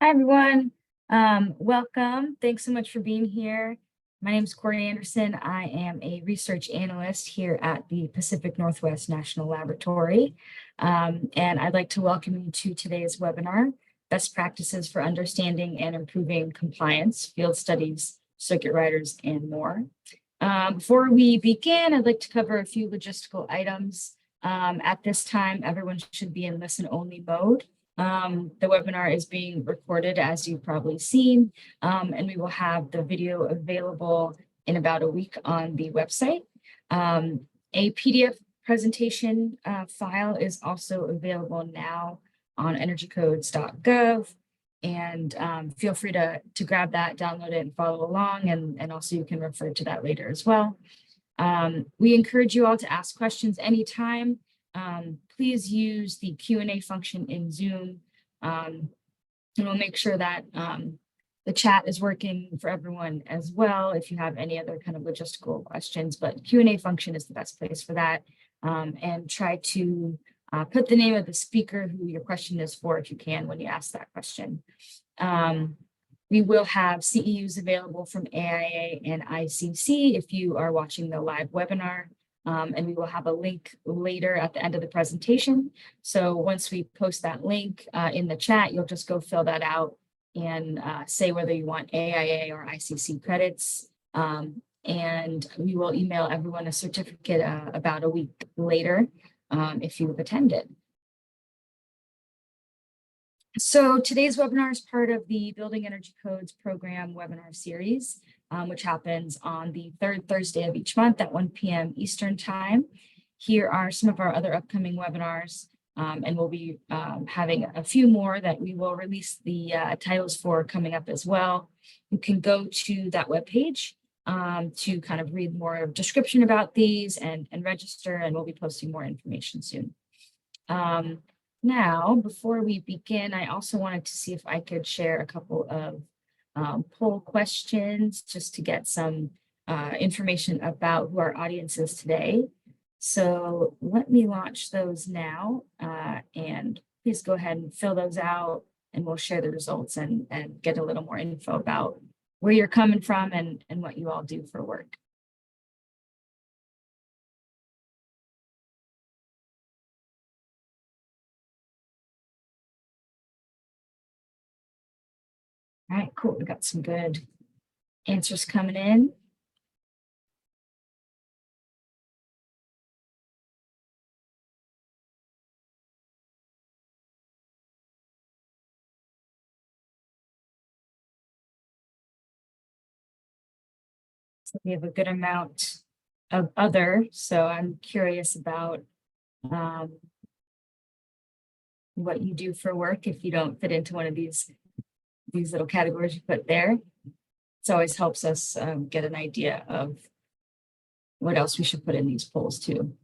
Hi, everyone. Welcome. Thanks so much for being here. My name is Corey Anderson. I am a research analyst here at the Pacific Northwest National Laboratory. And I'd like to welcome you to today's webinar, Best Practices for Understanding and Improving Compliance, Field Studies, Circuit Riders, and more. Before we begin, I'd like to cover a few logistical items. At this time, everyone should be in listen-only mode. The webinar is being recorded, as you've probably seen, and we will have the video available in about a week on the website. A PDF presentation file is also available now on energycodes.gov, and feel free to grab that, download it, and follow along, and also you can refer to that later as well. We encourage you all to ask questions anytime. Please use the Q&A function in Zoom, and we'll make sure that the chat is working for everyone as well if you have any other kind of logistical questions, but Q&A function is the best place for that. And try to put the name of the speaker who your question is for if you can when you ask that question. We will have CEUs available from AIA and ICC if you are watching the live webinar. And we will have a link later at the end of the presentation. So once we post that link in the chat, you'll just go fill that out and say whether you want AIA or ICC credits. And we will email everyone a certificate about a week later if you've attended. So today's webinar is part of the Building Energy Codes program webinar series, which happens on the third Thursday of each month at 1 p.m. Eastern time. Here are some of our other upcoming webinars, and we'll be having a few more that we will release the titles for coming up as well. You can go to that webpage to kind of read more description about these and register, and we'll be posting more information soon. Now, before we begin, I also wanted to see if I could share a couple of poll questions just to get some information about who our audience is today. So let me launch those now, and please go ahead and fill those out, and we'll share the results and get a little more info about where you're coming from and what you all do for work. All right, cool. We got some good answers coming in. So we have a good amount of other, so I'm curious about what you do for work if you don't fit into one of these little categories you put there. It always helps us get an idea of what else we should put in these polls too.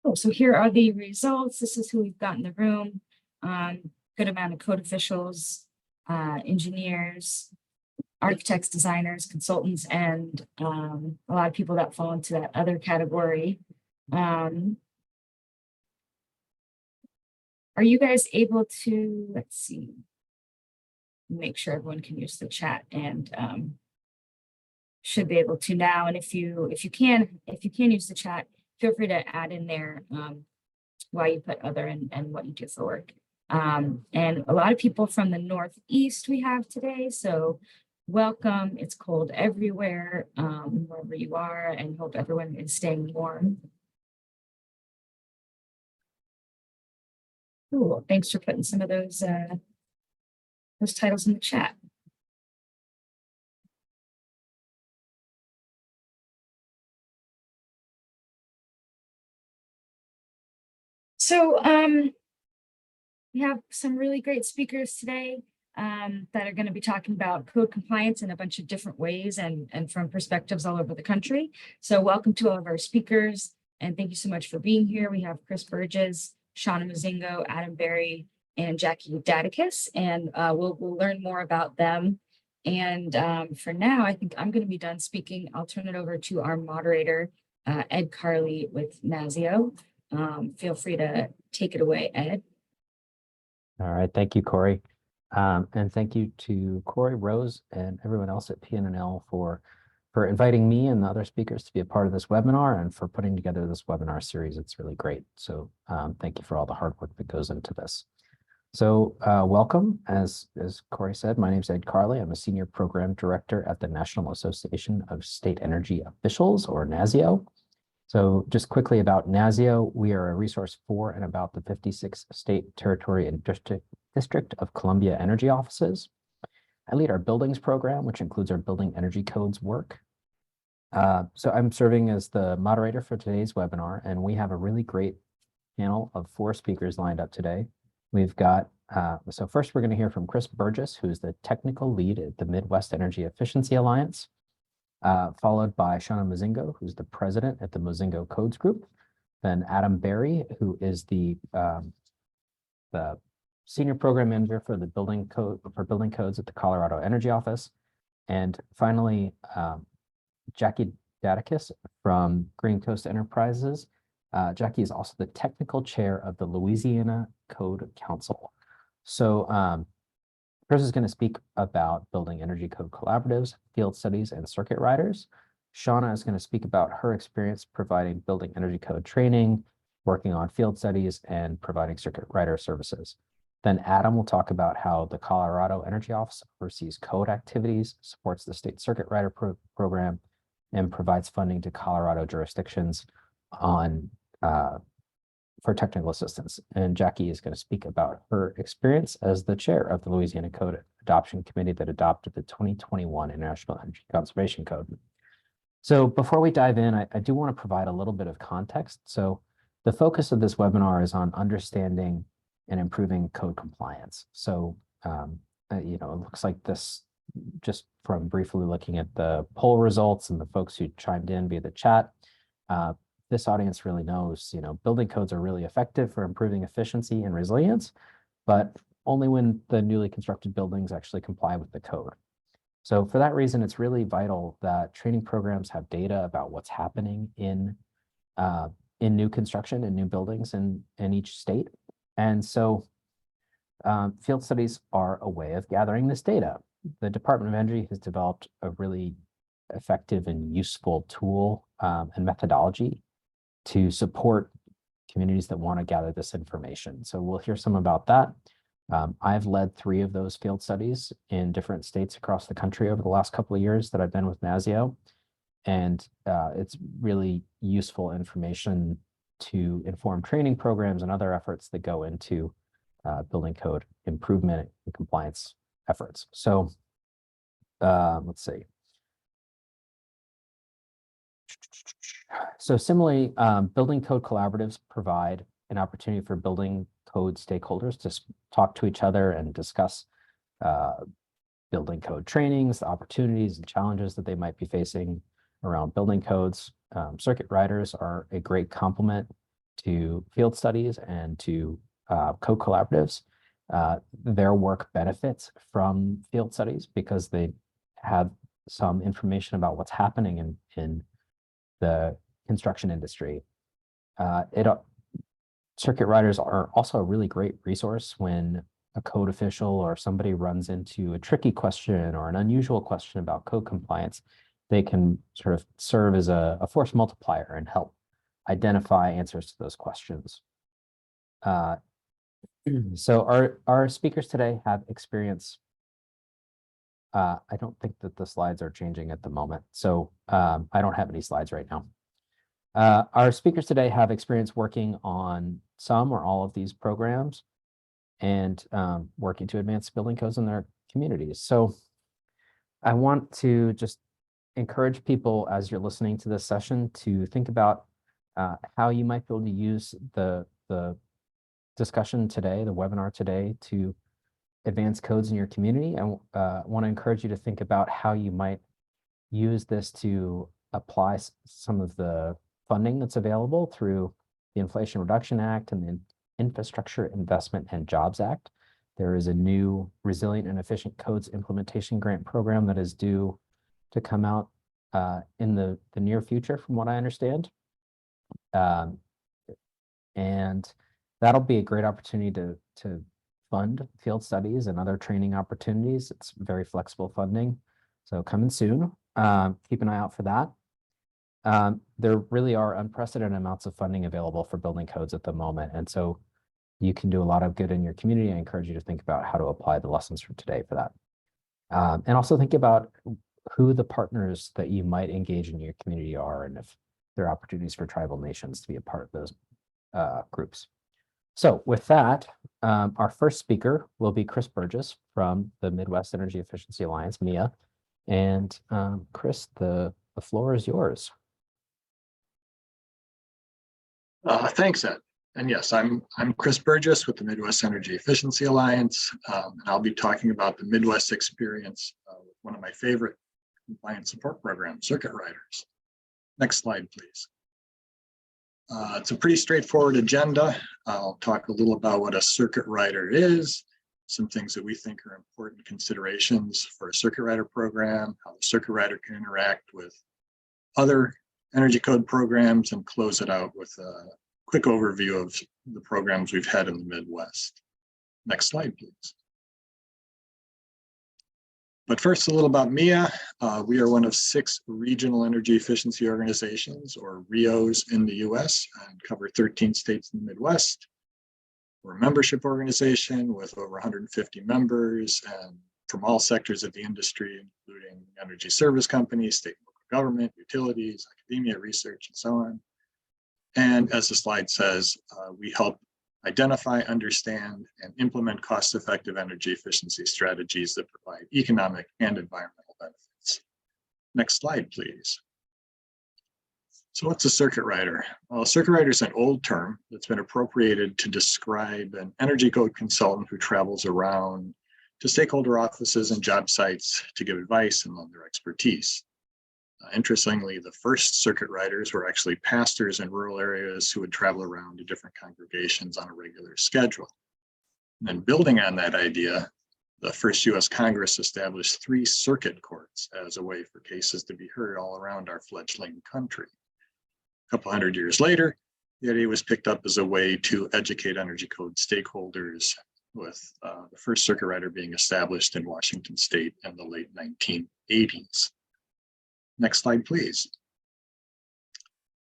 Oh, so here are the results. This is who we've got in the room. Good amount of code officials, engineers, architects, designers, consultants, and a lot of people that fall into that other category. Are you guys able to, let's see, make sure everyone can use the chat and should be able to now. And if you can use the chat, feel free to add in there why you put other and what you do for work. And a lot of people from the Northeast we have today, so welcome. It's cold everywhere, wherever you are, and hope everyone is staying warm. Cool. Thanks for putting some of those titles in the chat. So we have some really great speakers today that are going to be talking about code compliance in a bunch of different ways and from perspectives all over the country. So welcome to all of our speakers, and thank you so much for being here. We have Chris Burgess, Shauna Mozingo, Adam Berry, and Jackie Dadakis, and we'll learn more about them And for now, I think I'm going to be done speaking. I'll turn it over to our moderator, Ed Carley with NASIO. Feel free to take it away, Ed. All right, thank you, Corey. And thank you to Corey, Rose, and everyone else at PNNL for inviting me and the other speakers to be a part of this webinar and for putting together this webinar series. It's really great. So thank you for all the hard work that goes into this. So welcome, as Corey said, my name is Ed Carley. I'm a Senior Program Director at the National Association of State Energy Officials, or NASIO. So just quickly about NASIO, we are a resource for and about the 56 state, territory, and District of Columbia energy offices. I lead our buildings program, which includes our building energy codes work. So I'm serving as the moderator for today's webinar, and we have a really great panel of 4 speakers lined up today. We've got, so first we're going to hear from Chris Burgess, who's the technical lead at the Midwest Energy Efficiency Alliance, followed by Shauna Mozingo, who's the president at the Mozingo Codes Group, then Adam Berry, who is the senior program manager for the building codes at the Colorado Energy Office, and finally, Jackie Dadakis from Green Coast Enterprises. Jackie is also the technical chair of the Louisiana Code Council. So Chris is going to speak about building energy code collaboratives, field studies, and circuit riders. Shauna is going to speak about her experience providing building energy code training, working on field studies, and providing circuit rider services. Then Adam will talk about how the Colorado Energy Office oversees code activities, supports the state circuit rider program, and provides funding to Colorado jurisdictions on for technical assistance. And Jackie is going to speak about her experience as the chair of the Louisiana Code Adoption Committee that adopted the 2021 International Energy Conservation Code. So before we dive in, I do want to provide a little bit of context. So the focus of this webinar is on understanding and improving code compliance. So, it looks like this, just from briefly looking at the poll results and the folks who chimed in via the chat, this audience really knows, building codes are really effective for improving efficiency and resilience, but only when the newly constructed buildings actually comply with the code. So for that reason, it's really vital that training programs have data about what's happening in new construction and new buildings in each state. And so field studies are a way of gathering this data. The Department of Energy has developed a really effective and useful tool and methodology to support communities that want to gather this information. So we'll hear some about that. I've led 3 of those field studies in different states across the country over the last couple of years that I've been with NASIO. And it's really useful information to inform training programs and other efforts that go into building code improvement and compliance efforts. So let's see. So similarly, building code collaboratives provide an opportunity for building code stakeholders to talk to each other and discuss building code trainings, the opportunities and challenges that they might be facing around building codes. Circuit riders are a great complement to field studies and to code collaboratives. Their work benefits from field studies because they have some information about what's happening in the construction industry. Circuit riders are also a really great resource when a code official or somebody runs into a tricky question or an unusual question about code compliance. They can sort of serve as a force multiplier and help identify answers to those questions. So our speakers today have experience. I don't think that the slides are changing at the moment, so I don't have any slides right now. Our speakers today have experience working on some or all of these programs and working to advance building codes in their communities. So I want to just encourage people as you're listening to this session to think about how you might be able to use the discussion today, the webinar today, to advance codes in your community. I want to encourage you to think about how you might use this to apply some of the funding that's available through the Inflation Reduction Act and the Infrastructure Investment and Jobs Act There is a new Resilient and Efficient Codes Implementation Grant Program that is due to come out in the near future, from what I understand. And that'll be a great opportunity to fund field studies and other training opportunities. It's very flexible funding, so coming soon. Keep an eye out for that. There really are unprecedented amounts of funding available for building codes at the moment, and so you can do a lot of good in your community. I encourage you to think about how to apply the lessons from today for that. And also think about who the partners that you might engage in your community are, and if there are opportunities for tribal nations to be a part of those groups. So with that, our first speaker will be Chris Burgess from the Midwest Energy Efficiency Alliance, MIA. And Chris, the floor is yours. Thanks, Ed. And yes, I'm Chris Burgess with the Midwest Energy Efficiency Alliance, and I'll be talking about the Midwest experience with one of my favorite compliance support programs, Circuit Riders. Next slide, please. It's a pretty straightforward agenda. I'll talk a little about what a circuit rider is, some things that we think are important considerations for a circuit rider program, how the circuit rider can interact with other energy code programs, and close it out with a quick overview of the programs we've had in the Midwest. Next slide, please. But first, a little about MIA. We are one of 6 regional energy efficiency organizations, or RIOs, in the US, and cover 13 states in the Midwest. We're a membership organization with over 150 members, and from all sectors of the industry, including energy service companies, state and local government, utilities, academia, research, and so on. And as the slide says, we help identify, understand, and implement cost-effective energy efficiency strategies that provide economic and environmental benefits. Next slide, please. So what's a circuit rider? Well, a circuit rider is an old term that's been appropriated to describe an energy code consultant who travels around to stakeholder offices and job sites to give advice and lend their expertise. Interestingly, the first circuit riders were actually pastors in rural areas who would travel around to different congregations on a regular schedule. And then building on that idea, the first US Congress established 3 circuit courts as a way for cases to be heard all around our fledgling country. A couple hundred years later, the idea was picked up as a way to educate energy code stakeholders, with the first circuit rider being established in Washington State in the late 1980s. Next slide, please.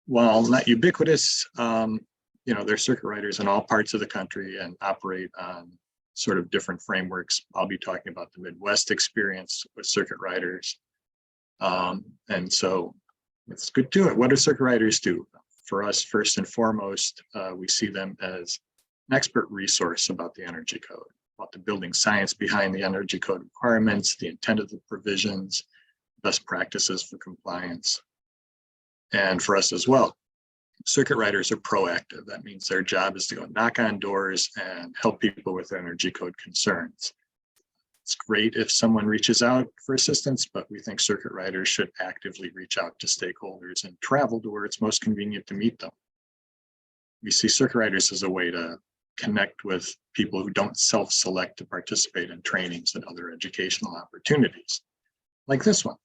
While not ubiquitous, there's circuit riders in all parts of the country and operate on sort of different frameworks. I'll be talking about the Midwest experience with circuit riders. And so let's get to it. What do circuit riders do? For us, first and foremost, we see them as an expert resource about the energy code, about the building science behind the energy code requirements, the intent of the provisions, best practices for compliance. And for us as well, circuit riders are proactive. That means their job is to go knock on doors and help people with energy code concerns. It's great if someone reaches out for assistance, but we think circuit riders should actively reach out to stakeholders and travel to where it's most convenient to meet them. We see circuit riders as a way to connect with people who don't self-select to participate in trainings and other educational opportunities, like this one.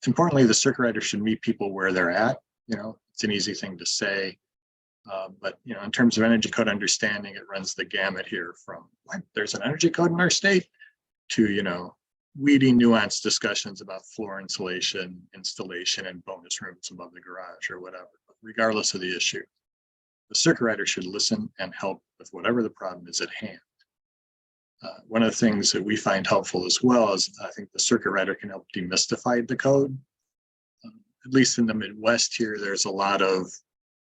Importantly, the circuit rider should meet people where they're at. It's an easy thing to say, but in terms of energy code understanding, it runs the gamut here from there's an energy code in our state to weedy, nuanced discussions about floor insulation, installation, and bonus rooms above the garage or whatever. But regardless of the issue, the circuit rider should listen and help with whatever the problem is at hand. One of the things that we find helpful as well is I think the circuit rider can help demystify the code. At least in the Midwest here, there's a lot of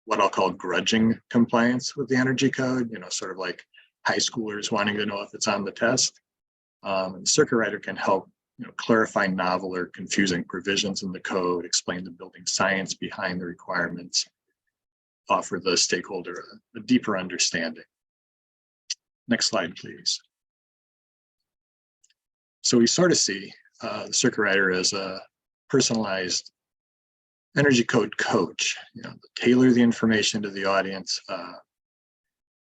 what I'll call grudging compliance with the energy code, sort of like high schoolers wanting to know if it's on the test. And the circuit rider can help clarify novel or confusing provisions in the code, explain the building science behind the requirements, offer the stakeholder a deeper understanding. Next slide, please. So we sort of see the circuit rider as a personalized energy code coach, tailor the information to the audience.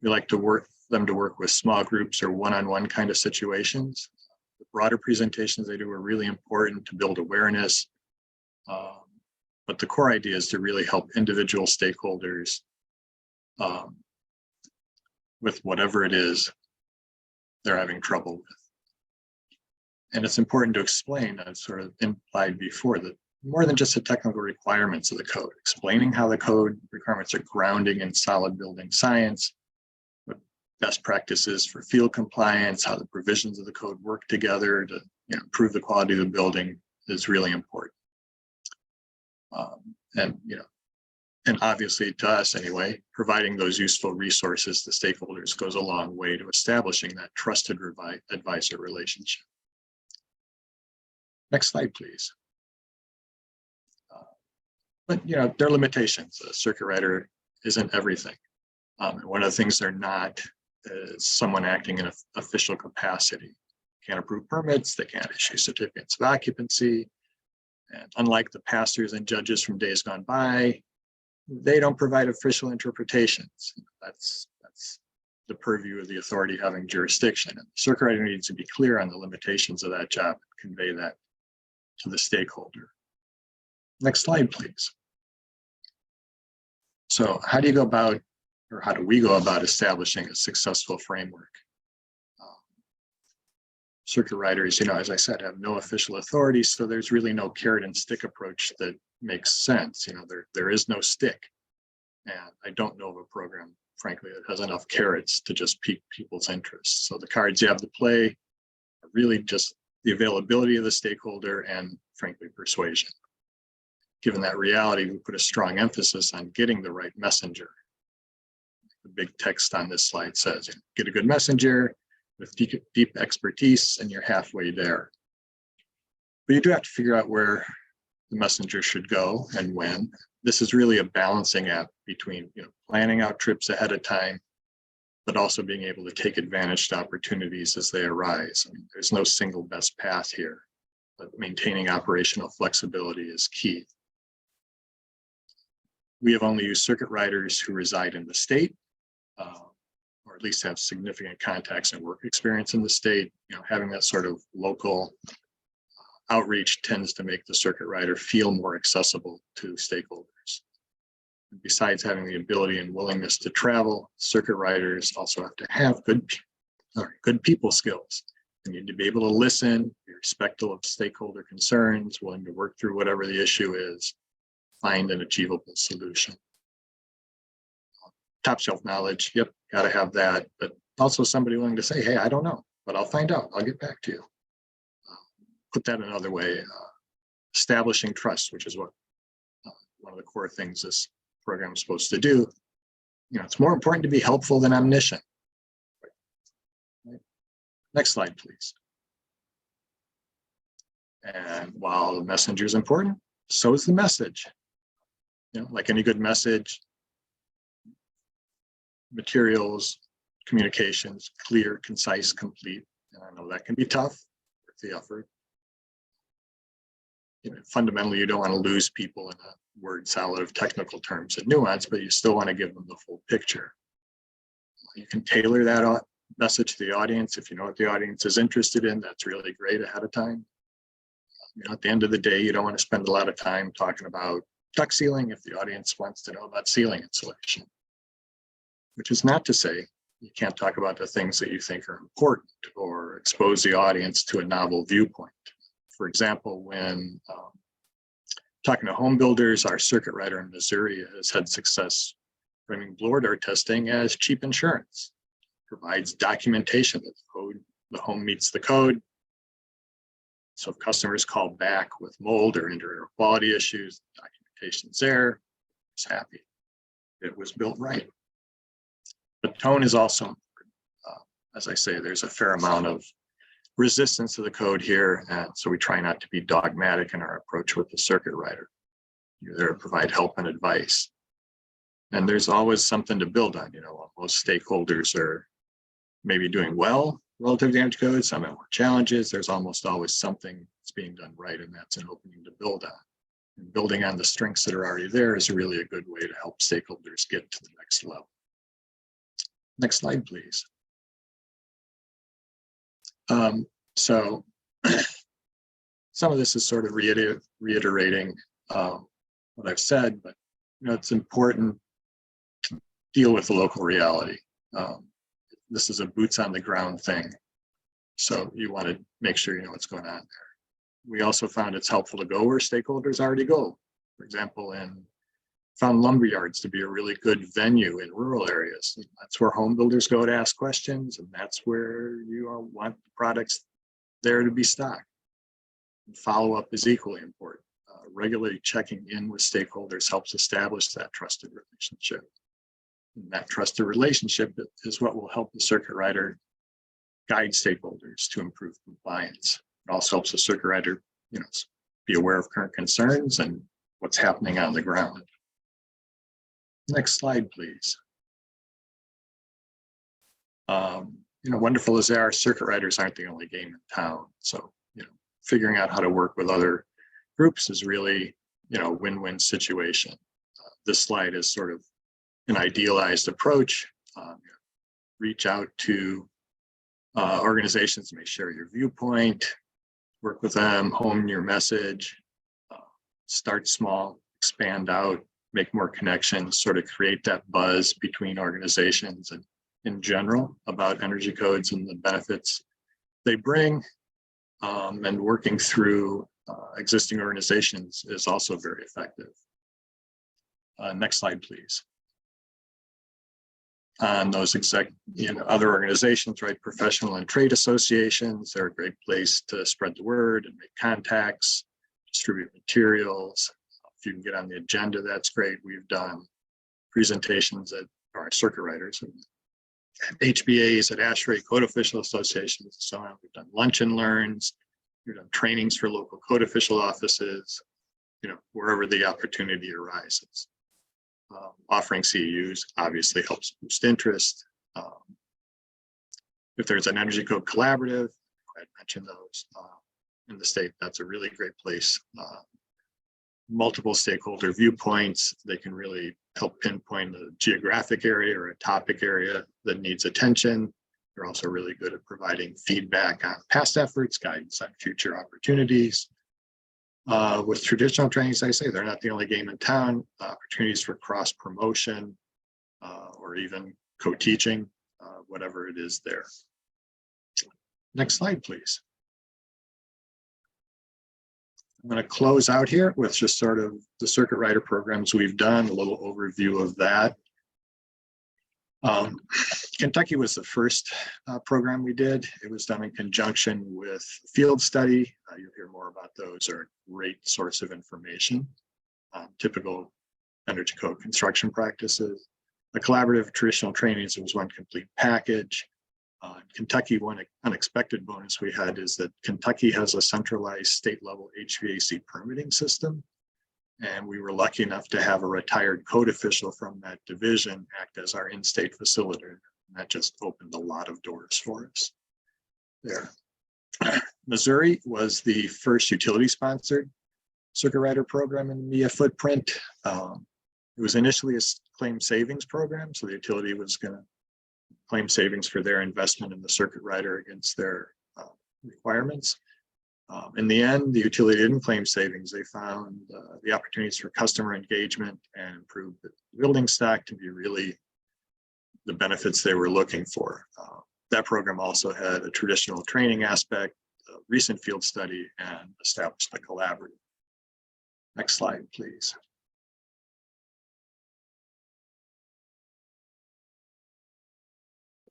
We like to work them to work with small groups or one-on-one kind of situations. The broader presentations they do are really important to build awareness. But the core idea is to really help individual stakeholders with whatever it is they're having trouble with. And it's important to explain, as sort of implied before, that more than just the technical requirements of the code, explaining how the code requirements are grounding in solid building science, what best practices for field compliance, how the provisions of the code work together to improve the quality of the building is really important. And obviously to us anyway, providing those useful resources to stakeholders goes a long way to establishing that trusted advisor relationship. Next slide, please. But there are limitations. A circuit rider isn't everything. And one of the things they're not is someone acting in an official capacity. Can't approve permits, they can't issue certificates of occupancy. And unlike the pastors and judges from days gone by, they don't provide official interpretations. That's the purview of the authority having jurisdiction. And the circuit rider needs to be clear on the limitations of that job and convey that to the stakeholder. Next slide, please. So how do you go about, or how do we go about establishing a successful framework? Circuit riders, as I said, have no official authority, so there's really no carrot and stick approach that makes sense. There is no stick. And I don't know of a program, frankly, that has enough carrots to just pique people's interest. So the cards you have to play are really just the availability of the stakeholder and, frankly, persuasion. Given that reality, we put a strong emphasis on getting the right messenger. The big text on this slide says, get a good messenger with deep expertise, and you're halfway there. But you do have to figure out where the messenger should go and when. This is really a balancing act between planning out trips ahead of time, but also being able to take advantage to opportunities as they arise. There's no single best path here, but maintaining operational flexibility is key. We have only used circuit riders who reside in the state, or at least have significant contacts and work experience in the state. Having that sort of local outreach tends to make the circuit rider feel more accessible to stakeholders. Besides having the ability and willingness to travel, circuit riders also have to have good people skills. They need to be able to listen, be respectful of stakeholder concerns, willing to work through whatever the issue is, find an achievable solution. Top shelf knowledge, yep, got to have that, but also somebody willing to say, hey, I don't know, but I'll find out, I'll get back to you. Put that another way, establishing trust, which is what one of the core things this program is supposed to do. It's more important to be helpful than omniscient. Right. Next slide, please. And while the messenger is important, so is the message. Like any good message, materials, communications, clear, concise, complete. And I know that can be tough with the effort. Fundamentally, you don't want to lose people in a word salad of technical terms and nuance, but you still want to give them the full picture. You can tailor that message to the audience. If you know what the audience is interested in, that's really great ahead of time. At the end of the day, you don't want to spend a lot of time talking about duct sealing if the audience wants to know about ceiling insulation. Which is not to say you can't talk about the things that you think are important or expose the audience to a novel viewpoint. For example, when talking to home builders, our circuit rider in Missouri has had success framing blower door testing as cheap insurance. Provides documentation that the home meets the code. So if customers call back with mold or indoor quality issues, documentation's there, it's happy. It was built right. But tone is also important. As I say, there's a fair amount of resistance to the code here, and so we try not to be dogmatic in our approach with the circuit rider. You're there to provide help and advice. And there's always something to build on. Most stakeholders are maybe doing well relative to energy code, some have more challenges. There's almost always something that's being done right, and that's an opening to build on. And building on the strengths that are already there is really a good way to help stakeholders get to the next level. Next slide, please. So some of this is sort of reiterating what I've said, but it's important to deal with the local reality. This is a boots on the ground thing. So you want to make sure you know what's going on there. We also found it's helpful to go where stakeholders already go. For example, found lumberyards to be a really good venue in rural areas. That's where home builders go to ask questions, and that's where you want the products there to be stocked. Follow-up is equally important. Regularly checking in with stakeholders helps establish that trusted relationship. And that trusted relationship is what will help the circuit rider guide stakeholders to improve compliance. It also helps the circuit rider, be aware of current concerns and what's happening on the ground. Next slide, please. Wonderful as they are, circuit riders aren't the only game in town. So, figuring out how to work with other groups is really, a win-win situation. This slide is sort of an idealized approach. Reach out to organizations, may share your viewpoint, work with them, hone your message, start small, expand out, make more connections, sort of create that buzz between organizations and in general about energy codes and the benefits they bring. And working through existing organizations is also very effective. Next slide, please. On those other organizations, right? Professional and trade associations, they're a great place to spread the word and make contacts, distribute materials. If you can get on the agenda, that's great. We've done presentations at our circuit riders, at HBAs, at ASHRAE, code official associations, and so on. We've done lunch and learns. We've done trainings for local code official offices, wherever the opportunity arises. Offering CEUs obviously helps boost interest. If there's an energy code collaborative, I mentioned those in the state, that's a really great place. Multiple stakeholder viewpoints, they can really help pinpoint a geographic area or a topic area that needs attention. They're also really good at providing feedback on past efforts, guidance on future opportunities. With traditional trainings, I say they're not the only game in town. Opportunities for cross promotion or even co-teaching, whatever it is there. Next slide, please. I'm going to close out here with just sort of the circuit rider programs we've done, a little overview of that. Kentucky was the first program we did. It was done in conjunction with field study. You'll hear more about those, are a great source of information. Typical energy code construction practices. The collaborative traditional trainings was one complete package. Kentucky, one unexpected bonus we had is that Kentucky has a centralized state level HVAC permitting system. And we were lucky enough to have a retired code official from that division act as our in-state facilitator. And that just opened a lot of doors for us there. Missouri was the first utility-sponsored circuit rider program in the MIA footprint. It was initially a claim savings program, so the utility was going to claim savings for their investment in the circuit rider against their requirements. In the end, the utility didn't claim savings. They found the opportunities for customer engagement and improved the building stock to be really the benefits they were looking for. That program also had a traditional training aspect, a recent field study, and established a collaborative. Next slide, please.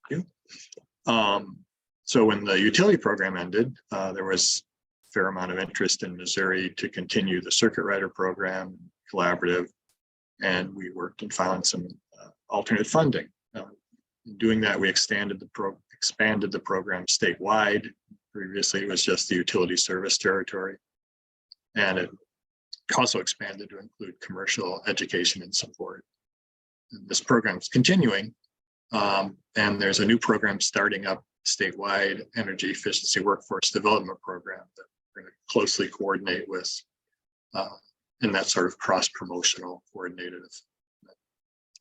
Thank you. So when the utility program ended, there was a fair amount of interest in Missouri to continue the circuit rider program, collaborative, and we worked and found some alternate funding. In doing that, we expanded the program statewide. Previously, it was just the utility service territory, and it also expanded to include commercial education and support. And this program is continuing, and there's a new program starting up, statewide energy efficiency workforce development program that we're going to closely coordinate with in that sort of cross-promotional coordinated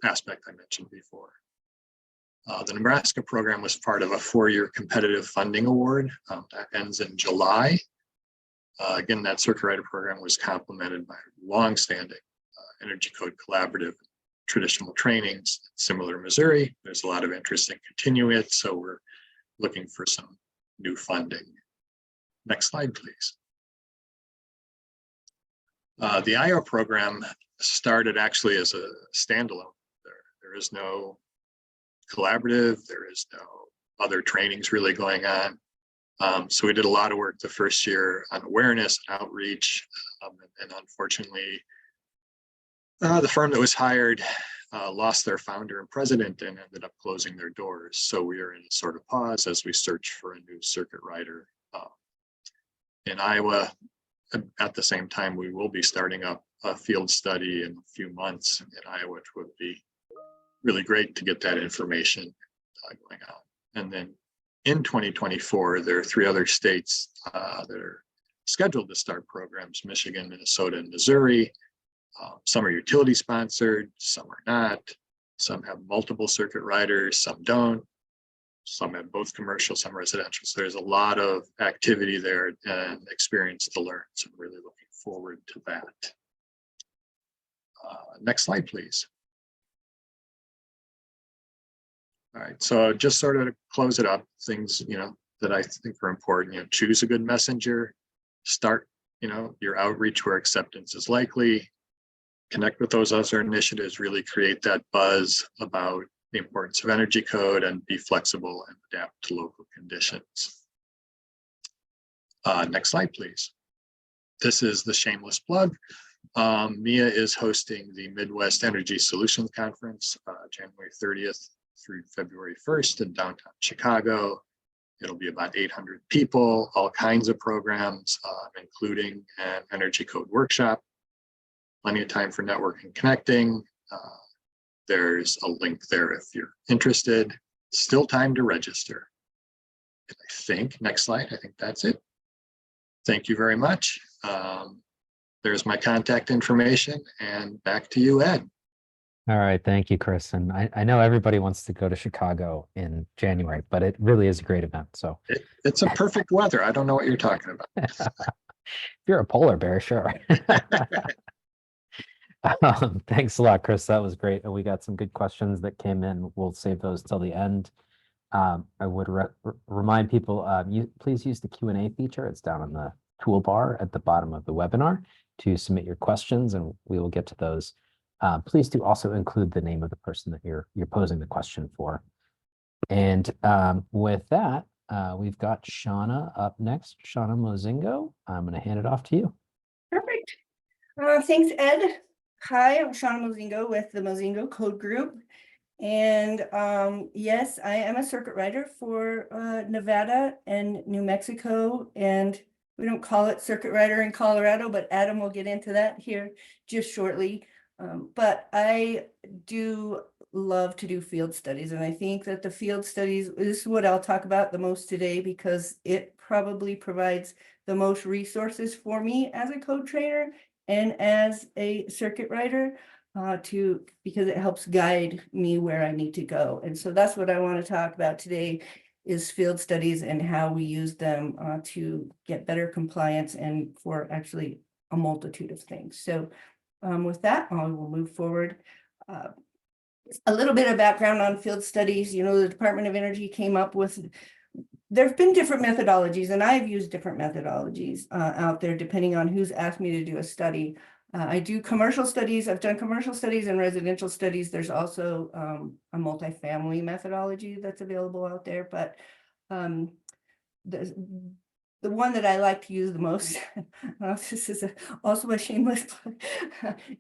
aspect I mentioned before. The Nebraska program was part of a 4-year competitive funding award that ends in July. Again, that circuit rider program was complemented by longstanding Energy Code Collaborative traditional trainings similar to Missouri. There's a lot of interest in continuing it, so we're looking for some new funding. Next slide, please. The IO program started actually as a standalone. There is no collaborative, there is no other trainings really going on. So we did a lot of work the first year on awareness and outreach, and unfortunately, the firm that was hired lost their founder and president and ended up closing their doors. So we are in a sort of pause as we search for a new circuit rider in Iowa. At the same time, we will be starting up a field study in a few months in Iowa, which would be really great to get that information going on. And then in 2024, there are 3 other states that are scheduled to start programs: Michigan, Minnesota, and Missouri. Some are utility sponsored, some are not. Some have multiple circuit riders, some don't. Some have both commercial, some residential. So there's a lot of activity there and experience to learn. So I'm really looking forward to that. Next slide, please. All right, so just sort of to close it up, things, that I think are important, choose a good messenger, start, your outreach where acceptance is likely, connect with those other initiatives, really create that buzz about the importance of Energy Code, and be flexible and adapt to local conditions. Next slide, please. This is the shameless plug. MIA is hosting the Midwest Energy Solutions Conference, January 30th through February 1st in downtown Chicago. It'll be about 800 people, all kinds of programs, including an Energy Code workshop. Plenty of time for networking, connecting. There's a link there if you're interested. Still time to register. And I think, next slide, I think that's it. Thank you very much. There's my contact information, and back to you, Ed. All right, thank you, Chris. And I know everybody wants to go to Chicago in January, but it really is a great event. So it's a perfect weather. I don't know what you're talking about. if you're a polar bear, sure. Thanks a lot, Chris. That was great. And we got some good questions that came in. We'll save those till the end. I would remind people, please use the Q&A feature. It's down on the toolbar at the bottom of the webinar to submit your questions, and we will get to those. Please do also include the name of the person that you're posing the question for. And with that, we've got Shauna up next. Shauna Mozingo, I'm going to hand it off to you. Perfect. Thanks, Ed. Hi, I'm Shauna Mozingo with the Mozingo Code Group. And yes, I am a circuit rider for Nevada and New Mexico. And we don't call it circuit rider in Colorado, but Adam will get into that here just shortly. But I do love to do field studies. And I think that the field studies, this is what I'll talk about the most today, because it probably provides the most resources for me as a code trainer and as a circuit rider because it helps guide me where I need to go. And so that's what I want to talk about today, is field studies and how we use them to get better compliance and for actually a multitude of things. So with that, I will move forward. A little bit of background on field studies. The Department of Energy came up with, there have been different methodologies, and I've used different methodologies out there depending on who's asked me to do a study. I do commercial studies. I've done commercial studies and residential studies. There's also a multifamily methodology that's available out there, but the one that I like to use the most, this is also a shameless plug,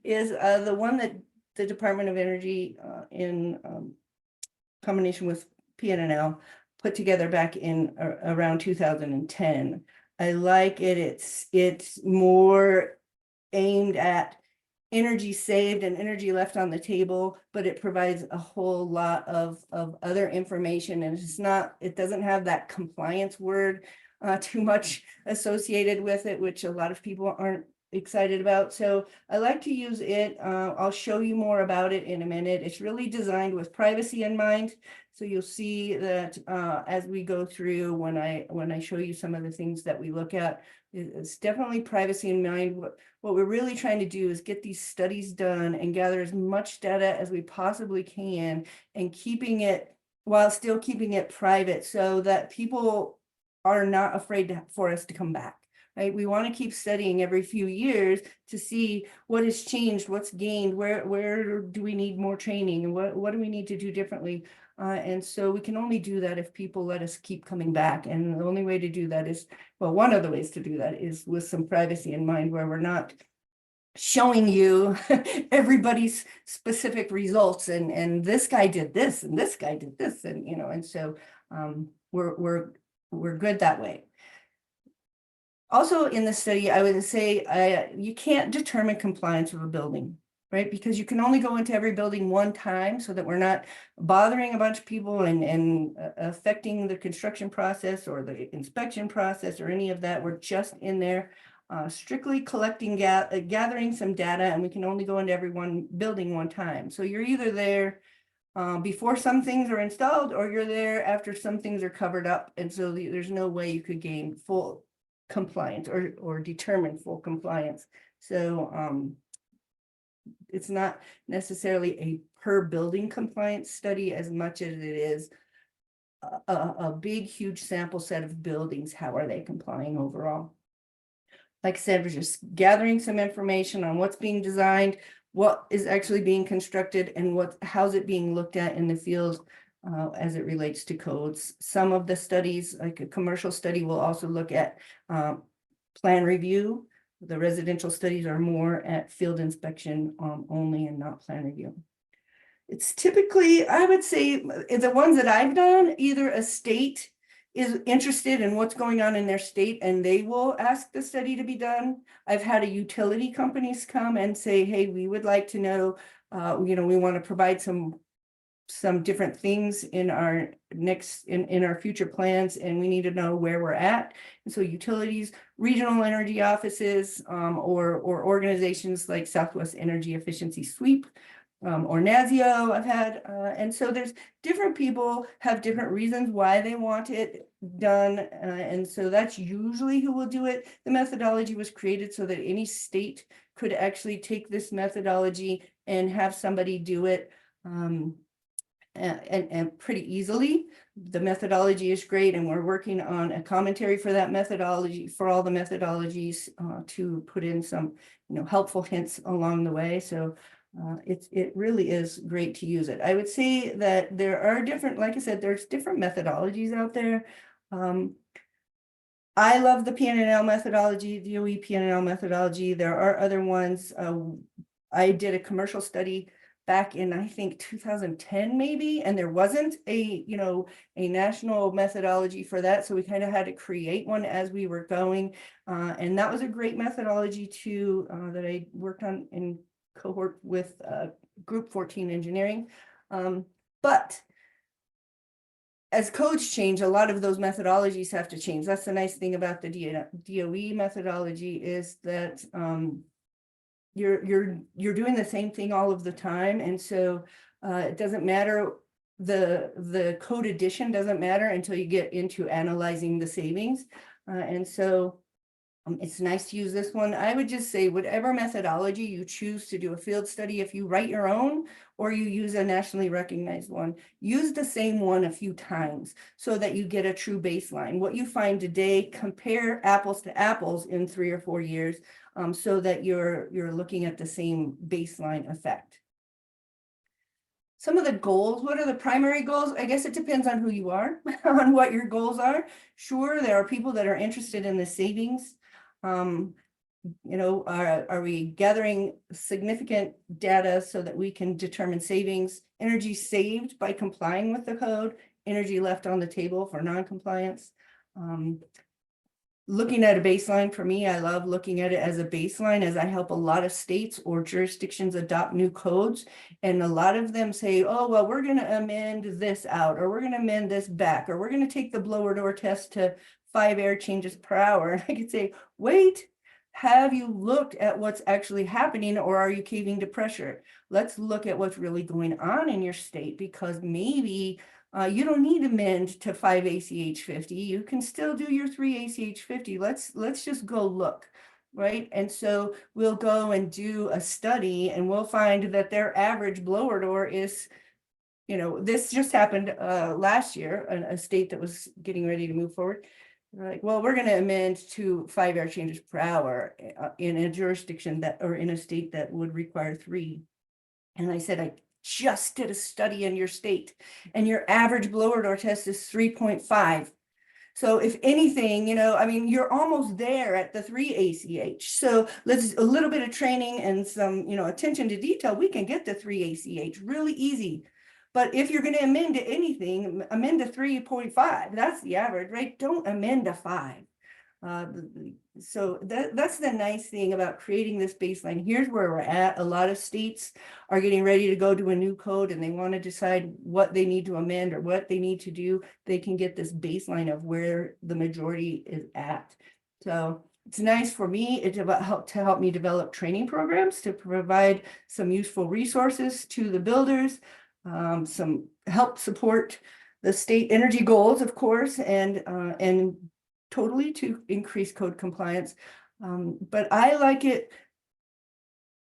is the one that the Department of Energy in combination with PNNL put together back in around 2010. I like it. It's more aimed at energy saved and energy left on the table, but it provides a whole lot of other information, and it doesn't have that compliance word too much associated with it, which a lot of people aren't excited about. So I like to use it. I'll show you more about it in a minute. It's really designed with privacy in mind. So you'll see that as we go through, when I show you some of the things that we look at, it's definitely privacy in mind. What we're really trying to do is get these studies done and gather as much data as we possibly can, and keeping it while still keeping it private so that people are not afraid for us to come back. Right? We want to keep studying every few years to see what has changed, what's gained, where do we need more training, and what do we need to do differently. And so we can only do that if people let us keep coming back. And the only way to do that is, well, one of the ways to do that is with some privacy in mind, where we're not showing you everybody's specific results, and this guy did this and this guy did this, and and so we're good that way. Also in the study, I would say you can't determine compliance of a building, right? Because you can only go into every building one time, so that we're not bothering a bunch of people and affecting the construction process or the inspection process or any of that. We're just in there strictly collecting, gathering some data, and we can only go into every one building one time. So you're either there before some things are installed, or you're there after some things are covered up. And so there's no way you could gain full compliance or determine full compliance. So it's not necessarily a per building compliance study as much as it is a big, huge sample set of buildings. How are they complying overall? Like I said, we're just gathering some information on what's being designed, what is actually being constructed, and how's it being looked at in the field as it relates to codes. Some of the studies, like a commercial study, will also look at plan review. The residential studies are more at field inspection only, and not plan review. It's typically, I would say, the ones that I've done, either a state is interested in what's going on in their state and they will ask the study to be done. I've had a utility companies come and say, hey, we would like to know, we want to provide some different things in our in our future plans, and we need to know where we're at. And so utilities, regional energy offices, or organizations like Southwest Energy Efficiency Sweep, or NASIO I've had, and so there's different people have different reasons why they want it done, and so that's usually who will do it. The methodology was created so that any state could actually take this methodology and have somebody do it and pretty easily. The methodology is great, and we're working on a commentary for that methodology, for all the methodologies, to put in some helpful hints along the way. So it really is great to use it. I would say that there are different, like I said, there's different methodologies out there. I love the PNNL methodology, DOE PNNL methodology. There are other ones. I did a commercial study back in, I think, 2010 maybe, and there wasn't a national methodology for that, so we kind of had to create one as we were going, and that was a great methodology too, that I worked on in cohort with group 14 engineering. But as codes change, a lot of those methodologies have to change. That's the nice thing about the DOE methodology, is that you're doing the same thing all of the time, and so it doesn't matter, the code addition doesn't matter until you get into analyzing the savings, and so it's nice to use this one. I would just say whatever methodology you choose to do a field study, if you write your own or you use a nationally recognized one, use the same one a few times so that you get a true baseline. What you find today, compare apples to apples in 3 or 4 years, so that you're looking at the same baseline effect. Some of the goals, what are the primary goals? I guess it depends on who you are, on what your goals are. Sure, there are people that are interested in the savings. Are we gathering significant data so that we can determine savings, energy saved by complying with the code, energy left on the table for non-compliance? Looking at a baseline, for me, I love looking at it as a baseline, as I help a lot of states or jurisdictions adopt new codes. And a lot of them say, oh, well, we're going to amend this out, or we're going to amend this back, or we're going to take the blower door test to 5 air changes per hour. And I could say, wait, have you looked at what's actually happening, or are you caving to pressure? Let's look at what's really going on in your state, because maybe you don't need to amend to 5 ACH 50. You can still do your 3 ACH 50. Let's just go look, right? And so we'll go and do a study, and we'll find that their average blower door is, this just happened last year, a state that was getting ready to move forward. They're like, well, we're going to amend to 5 air changes per hour in a jurisdiction that, or in a state that would require 3. And I said, I just did a study in your state, and your average blower door test is 3.5. So if anything, you're almost there at the 3 ACH. So let's a little bit of training and some, attention to detail. We can get to 3 ACH really easy. But if you're going to amend to anything, amend to 3.5. That's the average, right? Don't amend to 5. So that's the nice thing about creating this baseline. Here's where we're at. A lot of states are getting ready to go to a new code, and they want to decide what they need to amend or what they need to do. They can get this baseline of where the majority is at. So it's nice for me to help me develop training programs to provide some useful resources to the builders, some help support the state energy goals, of course, and totally to increase code compliance. But I like it.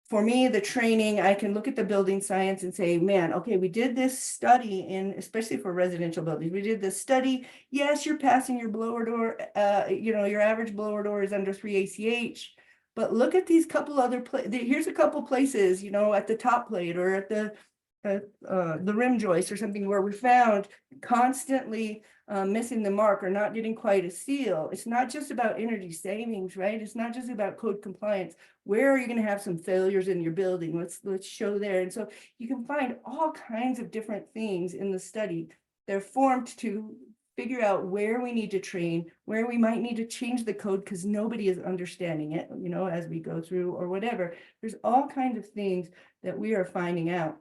For me, the training, I can look at the building science and say, man, okay, we did this study especially for residential buildings. We did this study. Yes, you're passing your blower door. Your average blower door is under 3 ACH. But look at these couple other here's a couple places, at the top plate or at the rim joist or something where we found constantly missing the mark or not getting quite a seal. It's not just about energy savings, right? It's not just about code compliance. Where are you going to have some failures in your building? Let's show there. And so you can find all kinds of different things in the study. They're formed to figure out where we need to train, where we might need to change the code because nobody is understanding it, as we go through or whatever. There's all kinds of things that we are finding out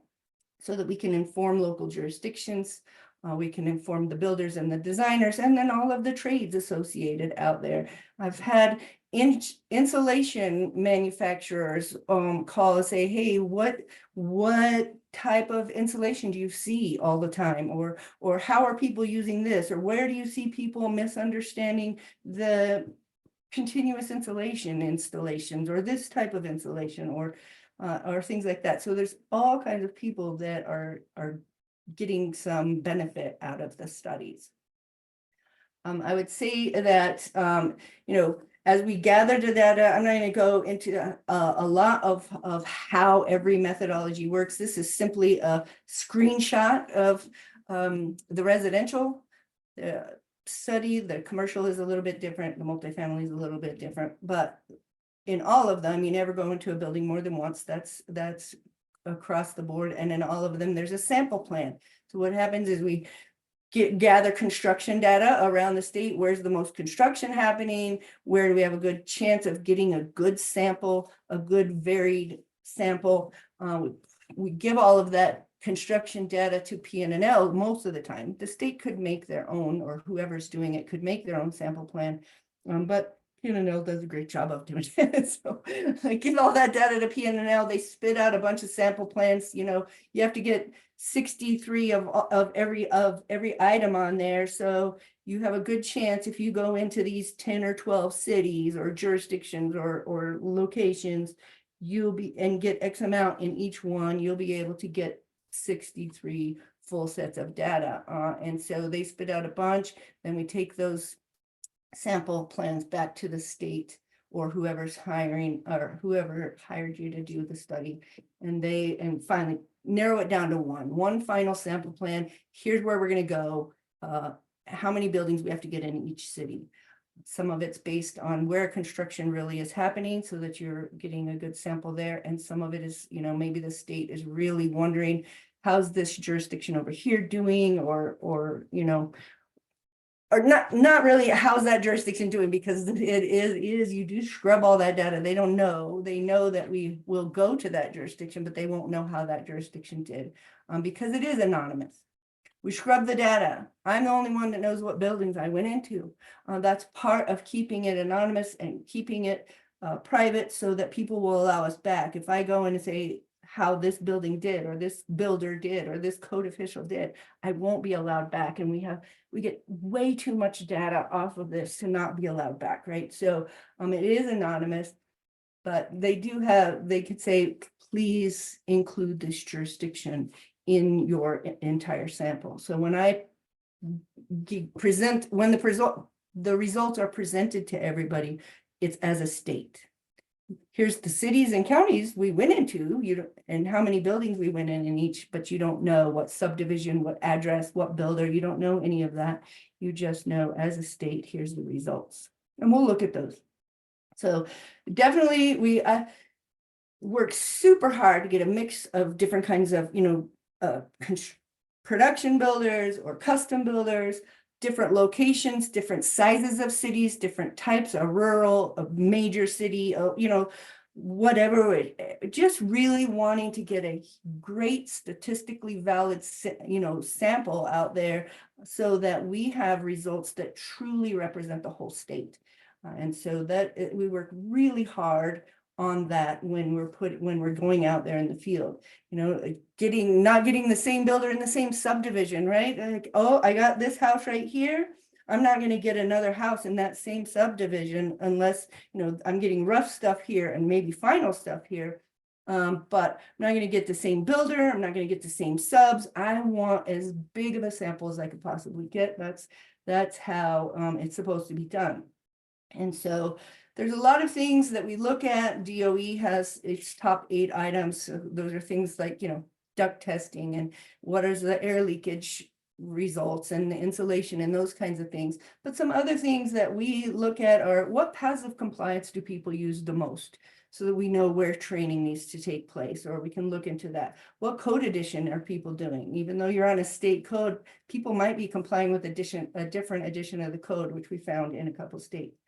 so that we can inform local jurisdictions. We can inform the builders and the designers, and then all of the trades associated out there. I've had insulation manufacturers call and say, hey, what type of insulation do you see all the time? Or how are people using this? Or where do you see people misunderstanding the continuous insulation installations or this type of insulation or things like that. So there's all kinds of people that are getting some benefit out of the studies. I would say that, as we gather the data, I'm not going to go into a lot of how every methodology works. This is simply a screenshot of the residential study. The commercial is a little bit different. The multifamily is a little bit different, but in all of them, you never go into a building more than once. That's across the board. And in all of them, there's a sample plan. So what happens is we gather construction data around the state. Where's the most construction happening? Where do we have a good chance of getting a good sample, a good varied sample? We give all of that construction data to PNNL most of the time. The state could make their own, or whoever's doing it could make their own sample plan. But PNNL does a great job of doing it. So I give all that data to PNNL. They spit out a bunch of sample plans. You have to get 63 of every item on there. So you have a good chance if you go into these 10 or 12 cities or jurisdictions or locations, and get X amount in each one, you'll be able to get 63 full sets of data. And so they spit out a bunch. Then we take those sample plans back to the state or whoever's hiring or whoever hired you to do the study, and finally narrow it down to one final sample plan. Here's where we're going to go, how many buildings we have to get in each city. Some of it's based on where construction really is happening so that you're getting a good sample there, and some of it is, maybe the state is really wondering how's this jurisdiction over here doing, or not really how's that jurisdiction doing, because it is you do scrub all that data. They don't know. They know that we will go to that jurisdiction, but they won't know how that jurisdiction did, because it is anonymous. We scrub the data. I'm the only one that knows what buildings I went into. That's part of keeping it anonymous and keeping it private so that people will allow us back. If I go in and say how this building did, or this builder did, or this code official did, I won't be allowed back. And we get way too much data off of this to not be allowed back, right? So it is anonymous, but they could say, please include this jurisdiction in your entire sample. So when the results are presented to everybody, it's as a state. Here's the cities and counties we went into, and how many buildings we went in each, but you don't know what subdivision, what address, what builder, you don't know any of that. You just know as a state, here's the results. And we'll look at those. So definitely we work super hard to get a mix of different kinds of, production builders or custom builders, different locations, different sizes of cities, different types of rural, of major city, whatever, just really wanting to get a great statistically valid, sample out there so that we have results that truly represent the whole state. And so we work really hard on that when we're going out there in the field, not getting the same builder in the same subdivision, right? Like, oh, I got this house right here. I'm not going to get another house in that same subdivision unless, I'm getting rough stuff here and maybe final stuff here. But I'm not going to get the same builder. I'm not going to get the same subs. I want as big of a sample as I could possibly get. That's how it's supposed to be done. And so there's a lot of things that we look at. DOE has its top 8 items. So those are things like, duct testing and what is the air leakage results and the insulation and those kinds of things. But some other things that we look at are what paths of compliance do people use the most, so that we know where training needs to take place, or we can look into that. What code edition are people doing? Even though you're on a state code, people might be complying with a different edition of the code, which we found in a couple states.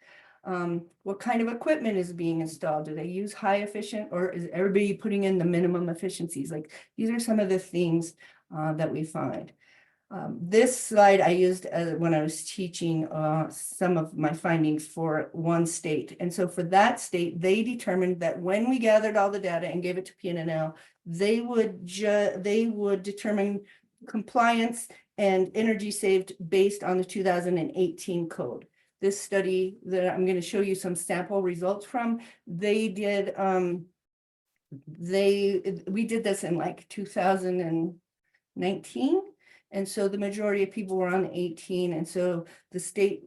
What kind of equipment is being installed? Do they use high efficient, or is everybody putting in the minimum efficiencies? Like, these are some of the things that we find. This slide I used when I was teaching some of my findings for one state. And so for that state, they determined that when we gathered all the data and gave it to PNNL, they would determine compliance and energy saved based on the 2018 code. This study that I'm going to show you some sample results from, we did this in like 2019. And so the majority of people were on 18. And so the state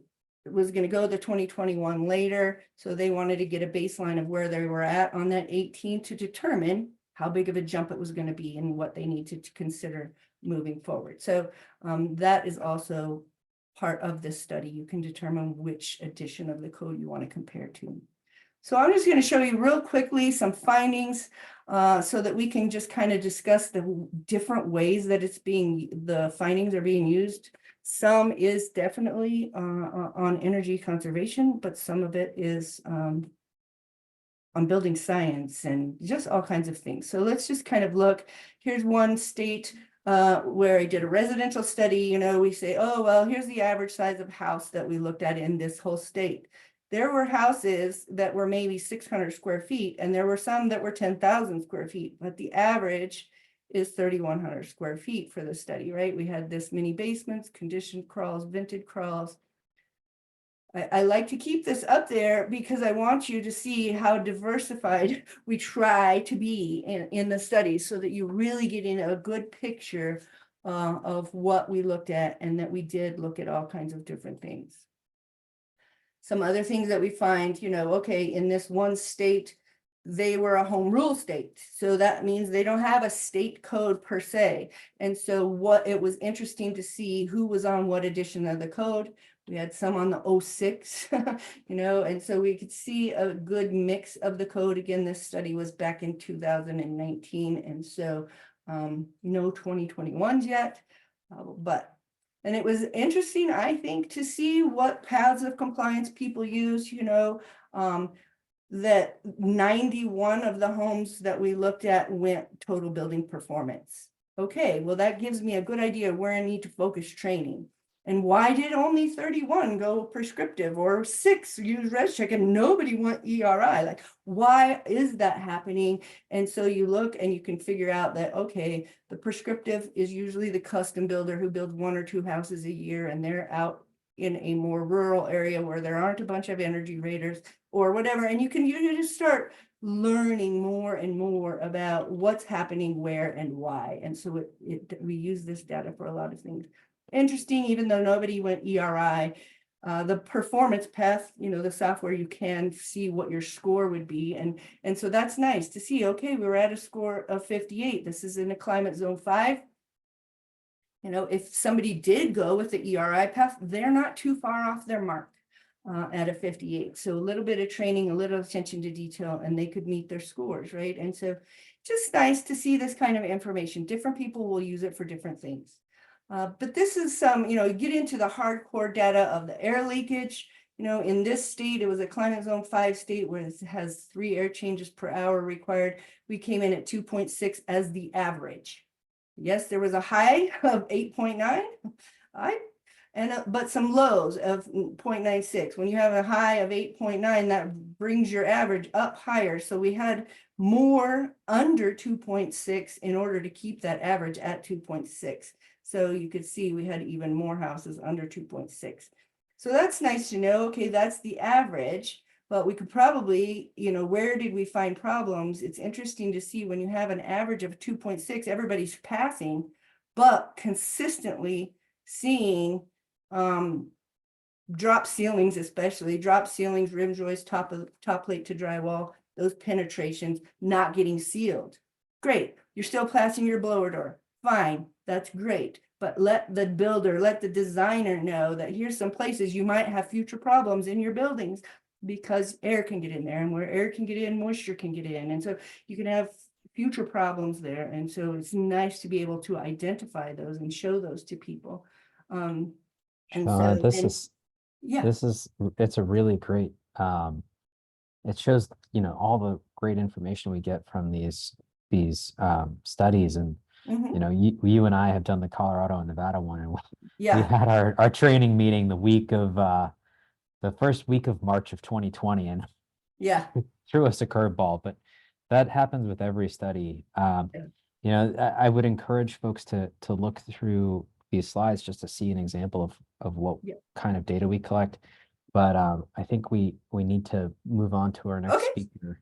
was going to go to 2021 later. So they wanted to get a baseline of where they were at on that 18 to determine how big of a jump it was going to be and what they needed to consider moving forward. So that is also part of this study. You can determine which edition of the code you want to compare to. So I'm just going to show you real quickly some findings so that we can just kind of discuss the different ways that the findings are being used. Some is definitely on energy conservation, but some of it is on building science and just all kinds of things. So let's just kind of look. Here's one state where I did a residential study. We say, oh, well, here's the average size of house that we looked at in this whole state. There were houses that were maybe 600 square feet, and there were some that were 10,000 square feet, but the average is 3,100 square feet for the study, right? We had this many basements, conditioned crawls, vented crawls. I like to keep this up there because I want you to see how diversified we try to be in the study, so that you're really getting a good picture of what we looked at, and that we did look at all kinds of different things. Some other things that we find, okay, in this one state, they were a home rule state. So that means they don't have a state code per se. And so it was interesting to see who was on what edition of the code. We had some on the 06, and so we could see a good mix of the code. Again, this study was back in 2019. And so no 2021s yet, and it was interesting, I think, to see what paths of compliance people use, that 91 of the homes that we looked at went total building performance. Okay, well, that gives me a good idea of where I need to focus training. And why did only 31 go prescriptive or 6 use ResCheck and nobody went ERI? Like, why is that happening? And so you look and you can figure out that, okay, the prescriptive is usually the custom builder who builds 1 or 2 houses a year, and they're out in a more rural area where there aren't a bunch of energy raters or whatever. And you just start learning more and more about what's happening where and why. And so we use this data for a lot of things. Interesting, even though nobody went ERI, the performance path, the software, you can see what your score would be. And so that's nice to see, okay, we were at a score of 58. This is in a climate zone 5. If somebody did go with the ERI path, they're not too far off their mark at a 58. So a little bit of training, a little attention to detail, and they could meet their scores, right? And so just nice to see this kind of information. Different people will use it for different things. But this is some, get into the hardcore data of the air leakage. In this state, it was a climate zone 5 state where it has 3 air changes per hour required. We came in at 2.6 as the average. Yes, there was a high of 8.9, but some lows of 0.96. When you have a high of 8.9, that brings your average up higher. So we had more under 2.6 in order to keep that average at 2.6. So you could see we had even more houses under 2.6. So that's nice to know. Okay, that's the average, but we could probably, where did we find problems? It's interesting to see when you have an average of 2.6, everybody's passing, but consistently seeing drop ceilings, especially drop ceilings, rim joists, top plate to drywall, those penetrations not getting sealed. Great, you're still passing your blower door. Fine, that's great. But let the builder, let the designer know that here's some places you might have future problems in your buildings because air can get in there, and where air can get in, moisture can get in. And so you can have future problems there. And so it's nice to be able to identify those and show those to people. It's a really great, it shows, all the great information we get from these studies. And you and I have done the Colorado and Nevada one, and we had our training meeting the first week of March of 2020, and threw us a curveball. But that happens with every study. I would encourage folks to look through these slides just to see an example of what kind of data we collect. But I think we need to move on to our next speaker.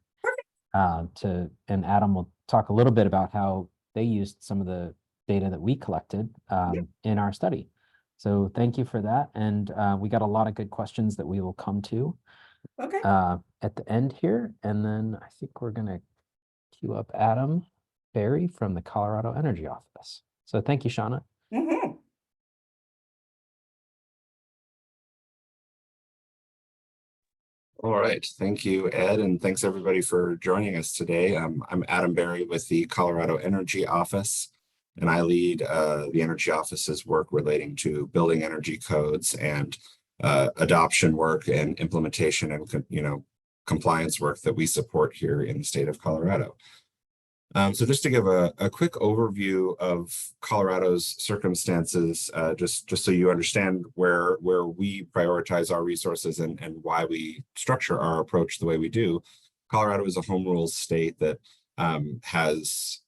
And Adam will talk a little bit about how they used some of the data that we collected in our study. So thank you for that. And we got a lot of good questions that we will come to at the end here. And then I think we're going to queue up Adam Berry from the Colorado Energy Office. So thank you, Shauna. All right, thank you, Ed, and thanks everybody for joining us today. I'm Adam Berry with the Colorado Energy Office, and I lead the Energy Office's work relating to building energy codes and adoption work and implementation and compliance work that we support here in the state of Colorado. So just to give a quick overview of Colorado's circumstances, just so you understand where we prioritize our resources and why we structure our approach the way we do. Colorado is a home rule state that has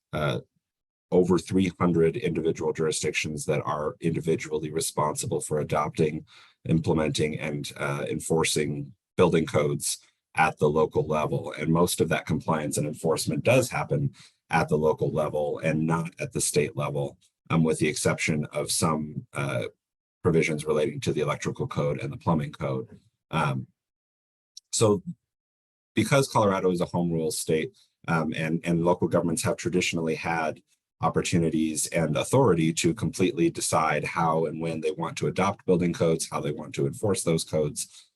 over 300 individual jurisdictions that are individually responsible for adopting, implementing, and enforcing building codes at the local level. And most of that compliance and enforcement does happen at the local level and not at the state level, with the exception of some provisions relating to the electrical code and the plumbing code. So because Colorado is a home rule state, and local governments have traditionally had opportunities and authority to completely decide how and when they want to adopt building codes, how they want to enforce those codes,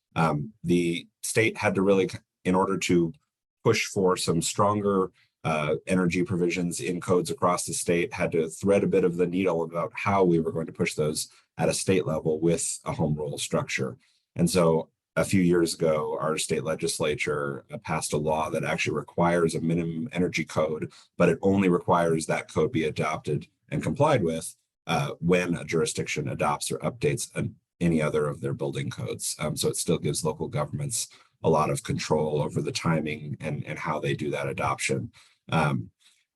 the state had to really, in order to push for some stronger energy provisions in codes across the state, had to thread a bit of the needle about how we were going to push those at a state level with a home rule structure. And so a few years ago, our state legislature passed a law that actually requires a minimum energy code, but it only requires that code be adopted and complied with when a jurisdiction adopts or updates any other of their building codes. So it still gives local governments a lot of control over the timing and how they do that adoption.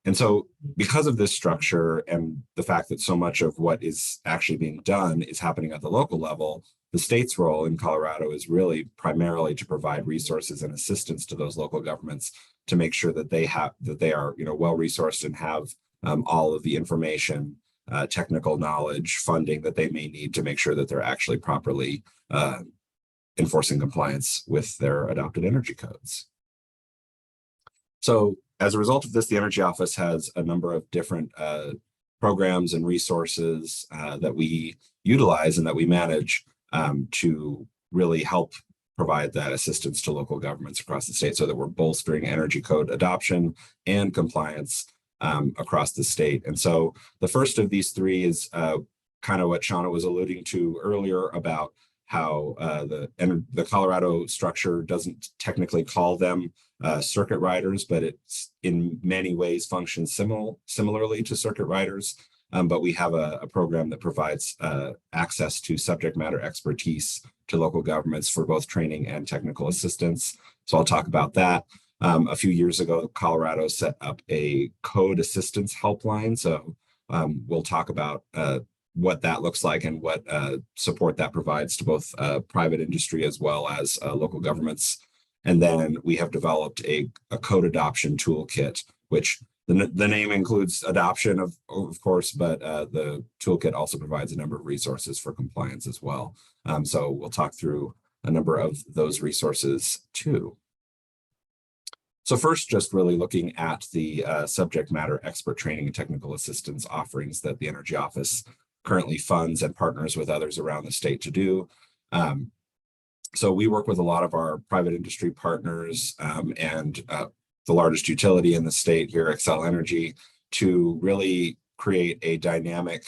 And so because of this structure and the fact that so much of what is actually being done is happening at the local level, the state's role in Colorado is really primarily to provide resources and assistance to those local governments to make sure that they are, you know, well resourced and have all of the information, technical knowledge, funding that they may need to make sure that they're actually properly enforcing compliance with their adopted energy codes. So as a result of this, the Energy Office has a number of different programs and resources that we utilize and that we manage to really help provide that assistance to local governments across the state so that we're bolstering energy code adoption and compliance across the state. And so the first of these three is kind of what Shauna was alluding to earlier about how the Colorado structure doesn't technically call them circuit riders, but it's in many ways functions similarly to circuit riders. But we have a program that provides access to subject matter expertise to local governments for both training and technical assistance. So I'll talk about that. A few years ago, Colorado set up a code assistance helpline. So we'll talk about what that looks like and what support that provides to both private industry as well as local governments. And then we have developed a code adoption toolkit, which the name includes adoption of course, but the toolkit also provides a number of resources for compliance as well. So we'll talk through a number of those resources too. So first, just really looking at the subject matter expert training and technical assistance offerings that the Energy Office currently funds and partners with others around the state to do. So we work with a lot of our private industry partners and the largest utility in the state here, Xcel Energy, to really create a dynamic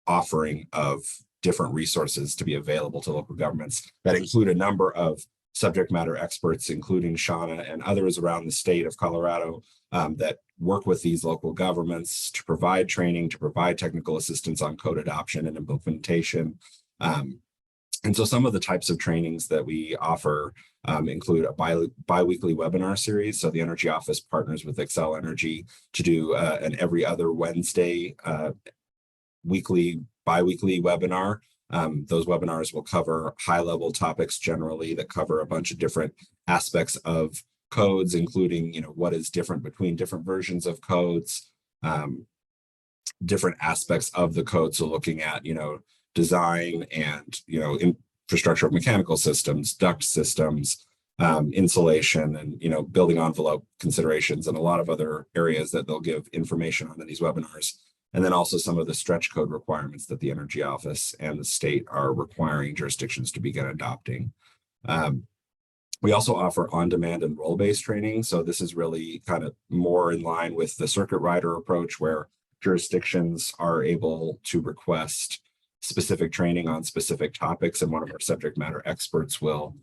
offering of different resources to be available to local governments that include a number of subject matter experts, including Shauna and others around the state of Colorado that work with these local governments to provide training, to provide technical assistance on code adoption and implementation. And so some of the types of trainings that we offer include a bi-weekly webinar series. So the Energy Office partners with Xcel Energy to do an every other Wednesday bi-weekly webinar. Those webinars will cover high-level topics generally that cover a bunch of different aspects of codes, including, you know, what is different between different versions of codes, different aspects of the code. So looking at, you know, design and, you know, infrastructure of mechanical systems, duct systems, insulation, and, you know, building envelope considerations, and a lot of other areas that they'll give information on in these webinars. And then also some of the stretch code requirements that the Energy Office and the state are requiring jurisdictions to begin adopting. We also offer on-demand and role-based training. So this is really kind of more in line with the circuit rider approach, where jurisdictions are able to request specific training on specific topics, and one of our subject matter experts will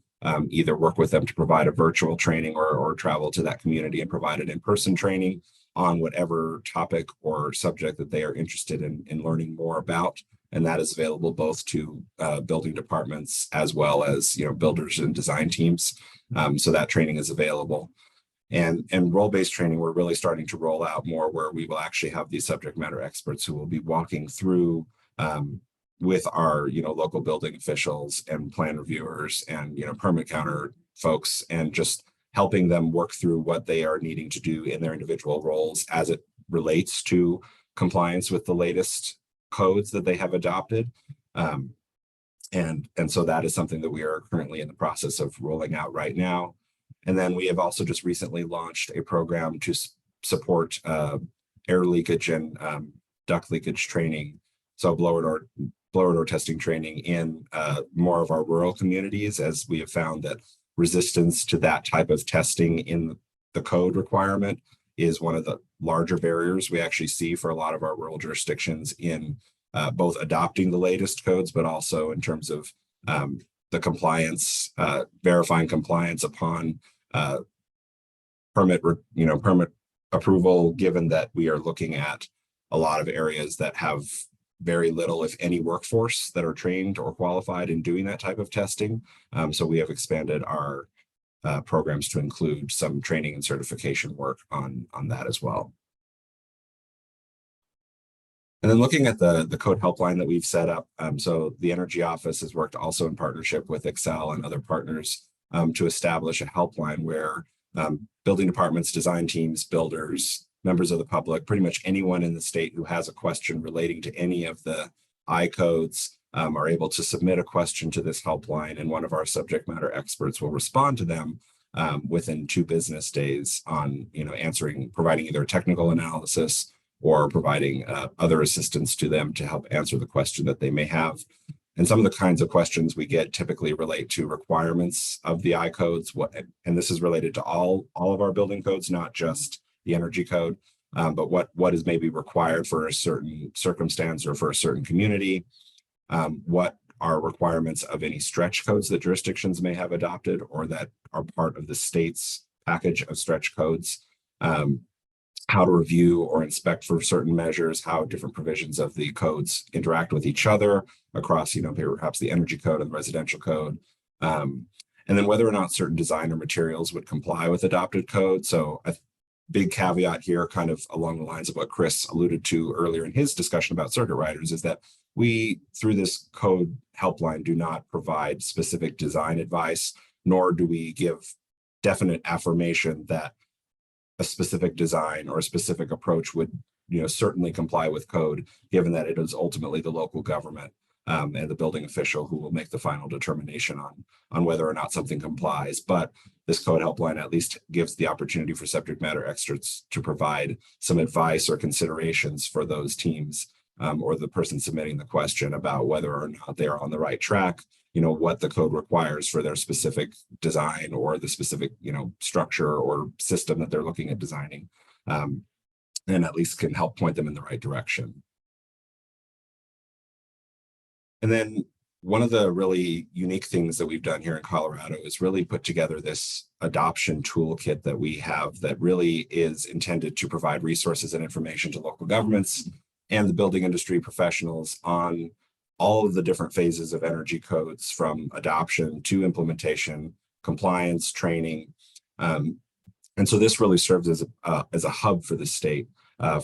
either work with them to provide a virtual training or travel to that community and provide an in-person training on whatever topic or subject that they are interested in learning more about. And that is available both to building departments as well as, you know, builders and design teams. So that training is available. And role-based training, we're really starting to roll out more, where we will actually have these subject matter experts who will be walking through with our, you know, local building officials and plan reviewers and, you know, permit counter folks, and just helping them work through what they are needing to do in their individual roles as it relates to compliance with the latest codes that they have adopted. And so that is something that we are currently in the process of rolling out right now. And then we have also just recently launched a program to support air leakage and duct leakage training. So blower door testing training in more of our rural communities, as we have found that resistance to that type of testing in the code requirement is one of the larger barriers we actually see for a lot of our rural jurisdictions in both adopting the latest codes, but also in terms of the compliance, verifying compliance upon permit approval, given that we are looking at a lot of areas that have very little, if any, workforce that are trained or qualified in doing that type of testing. So we have expanded our programs to include some training and certification work on that as well. And then looking at the code helpline that we've set up, so the Energy Office has worked also in partnership with Excel and other partners to establish a helpline where building departments, design teams, builders, members of the public, pretty much anyone in the state who has a question relating to any of the I codes are able to submit a question to this helpline, and one of our subject matter experts will respond to them within 2 business days on, providing either technical analysis or providing other assistance to them to help answer the question that they may have. And some of the kinds of questions we get typically relate to requirements of the I codes, and this is related to all of our building codes, not just the energy code, but what is maybe required for a certain circumstance or for a certain community. What are requirements of any stretch codes that jurisdictions may have adopted or that are part of the state's package of stretch codes. How to review or inspect for certain measures, how different provisions of the codes interact with each other across, perhaps the energy code and the residential code. And then whether or not certain design or materials would comply with adopted code. So a big caveat here, kind of along the lines of what Chris alluded to earlier in his discussion about circuit riders, is that we, through this code helpline, do not provide specific design advice, nor do we give definite affirmation that a specific design or a specific approach would, certainly comply with code, given that it is ultimately the local government and the building official who will make the final determination on whether or not something complies. But this code helpline at least gives the opportunity for subject matter experts to provide some advice or considerations for those teams or the person submitting the question about whether or not they are on the right track, what the code requires for their specific design or the specific, structure or system that they're looking at designing, and at least can help point them in the right direction. And then one of the really unique things that we've done here in Colorado is really put together this adoption toolkit that we have that really is intended to provide resources and information to local governments and the building industry professionals on all of the different phases of energy codes, from adoption to implementation, compliance, training. And so this really serves as a hub for the state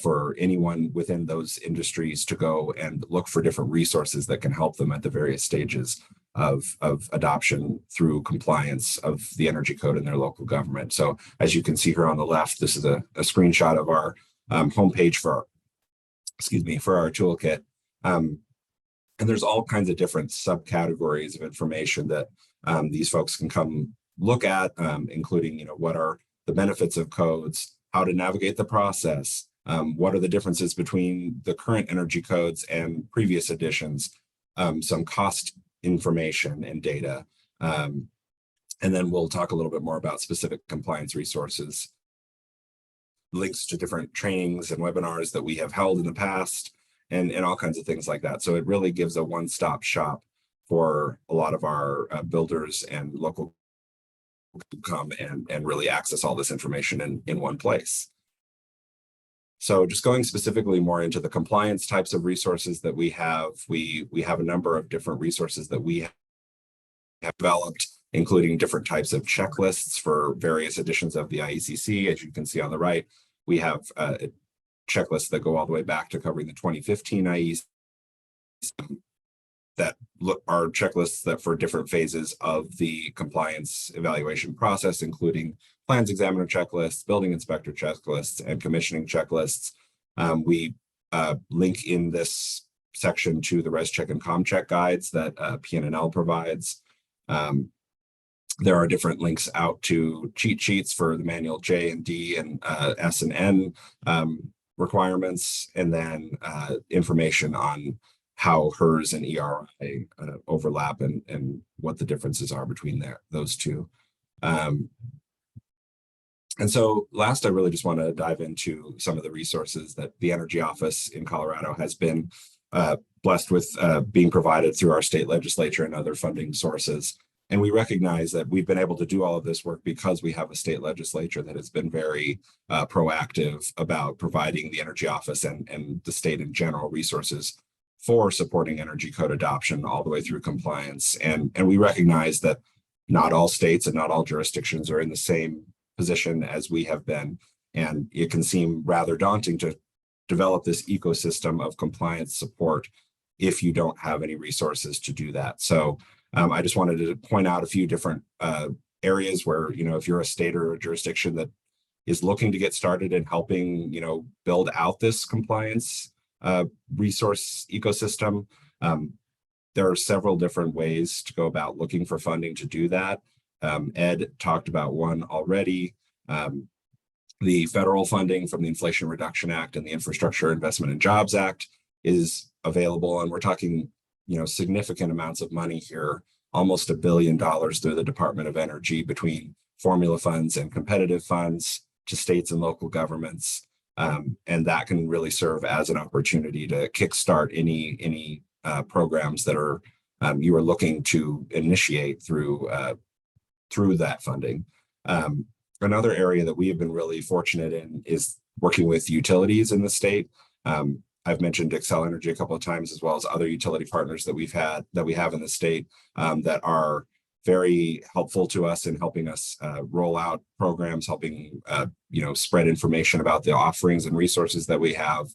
for anyone within those industries to go and look for different resources that can help them at the various stages of adoption through compliance of the energy code in their local government. So as you can see here on the left, this is a screenshot of our homepage for our toolkit. And there's all kinds of different subcategories of information that these folks can come look at, including, what are the benefits of codes, how to navigate the process, what are the differences between the current energy codes and previous editions, some cost information and data. And then we'll talk a little bit more about specific compliance resources, links to different trainings and webinars that we have held in the past, and all kinds of things like that. So it really gives a one-stop shop for a lot of our builders and local to come and really access all this information in one place. So just going specifically more into the compliance types of resources that we have a number of different resources that we have developed, including different types of checklists for various editions of the IECC. As you can see on the right, we have checklists that go all the way back to covering the 2015 IECC that are checklists that for different phases of the compliance evaluation process, including plans examiner checklists, building inspector checklists, and commissioning checklists. We link in this section to the ResCheck and ComCheck guides that PNNL provides. There are different links out to cheat sheets for the manual J and D and S and N requirements, and then information on how HERS and ERI overlap and what the differences are between those two. And so last, I really just want to dive into some of the resources that the Energy Office in Colorado has been blessed with being provided through our state legislature and other funding sources. And we recognize that we've been able to do all of this work because we have a state legislature that has been very proactive about providing the Energy Office and the state in general resources for supporting energy code adoption all the way through compliance. And we recognize that not all states and not all jurisdictions are in the same position as we have been. And it can seem rather daunting to develop this ecosystem of compliance support if you don't have any resources to do that. So I just wanted to point out a few different areas where, if you're a state or a jurisdiction that is looking to get started in helping, build out this compliance resource ecosystem, there are several different ways to go about looking for funding to do that. Ed talked about one already. The federal funding from the Inflation Reduction Act and the Infrastructure Investment and Jobs Act is available, and we're talking, significant amounts of money here, almost $1 billion through the Department of Energy between formula funds and competitive funds to states and local governments. And that can really serve as an opportunity to kickstart any programs that are you are looking to initiate through that funding. Another area that we have been really fortunate in is working with utilities in the state. I've mentioned Xcel Energy a couple of times, as well as other utility partners that we have in the state that are very helpful to us in helping us roll out programs, helping spread information about the offerings and resources that we have.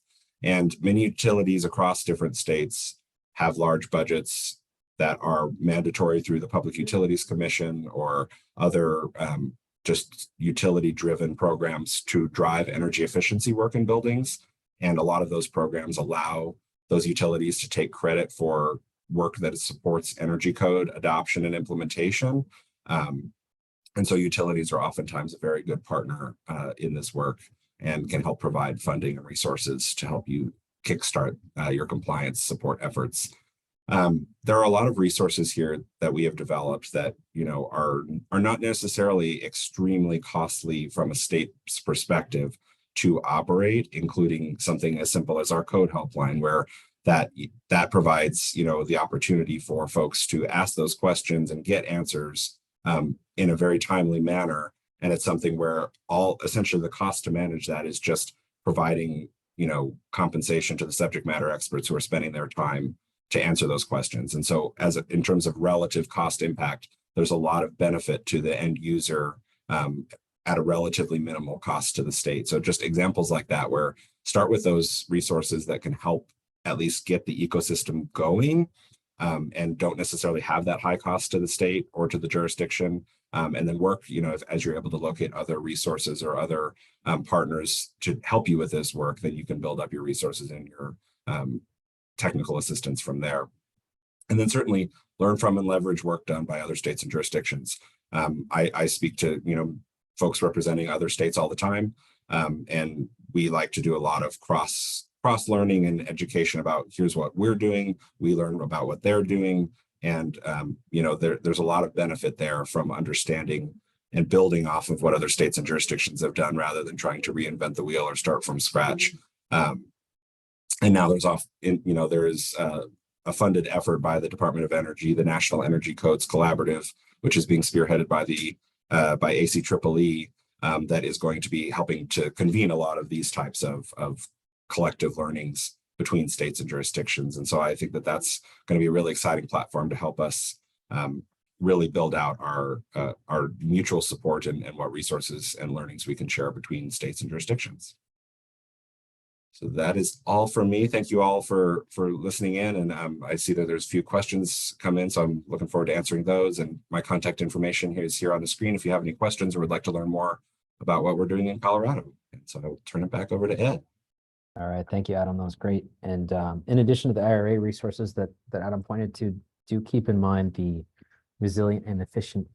And many utilities across different states have large budgets that are mandatory through the Public Utilities Commission or other just utility-driven programs to drive energy efficiency work in buildings. And a lot of those programs allow those utilities to take credit for work that supports energy code adoption and implementation. And so utilities are oftentimes a very good partner in this work and can help provide funding and resources to help you kickstart your compliance support efforts. There are a lot of resources here that we have developed that are not necessarily extremely costly from a state's perspective to operate, including something as simple as our code helpline, where that provides the opportunity for folks to ask those questions and get answers in a very timely manner. And it's something where essentially the cost to manage that is just providing compensation to the subject matter experts who are spending their time to answer those questions. And so in terms of relative cost impact, there's a lot of benefit to the end user at a relatively minimal cost to the state. So just examples like that, where start with those resources that can help at least get the ecosystem going and don't necessarily have that high cost to the state or to the jurisdiction. And then work, as you're able to locate other resources or other partners to help you with this work, then you can build up your resources and your technical assistance from there. And then certainly learn from and leverage work done by other states and jurisdictions. I speak to, folks representing other states all the time. And we like to do a lot of cross learning and education about here's what we're doing. We learn about what they're doing. And, there's a lot of benefit there from understanding and building off of what other states and jurisdictions have done rather than trying to reinvent the wheel or start from scratch. And now there is a funded effort by the Department of Energy, the National Energy Codes Collaborative, which is being spearheaded by by ACEEE, that is going to be helping to convene a lot of these types of collective learnings between states and jurisdictions. And so I think that that's going to be a really exciting platform to help us really build out our mutual support and what resources and learnings we can share between states and jurisdictions. So that is all from me. Thank you all for listening in. And I see that there's a few questions come in, so I'm looking forward to answering those. And my contact information is here on the screen if you have any questions or would like to learn more about what we're doing in Colorado. And so I'll turn it back over to Ed. All right, thank you, Adam. That was great. And in addition to the IRA resources that Adam pointed to, do keep in mind the Resilient and Efficient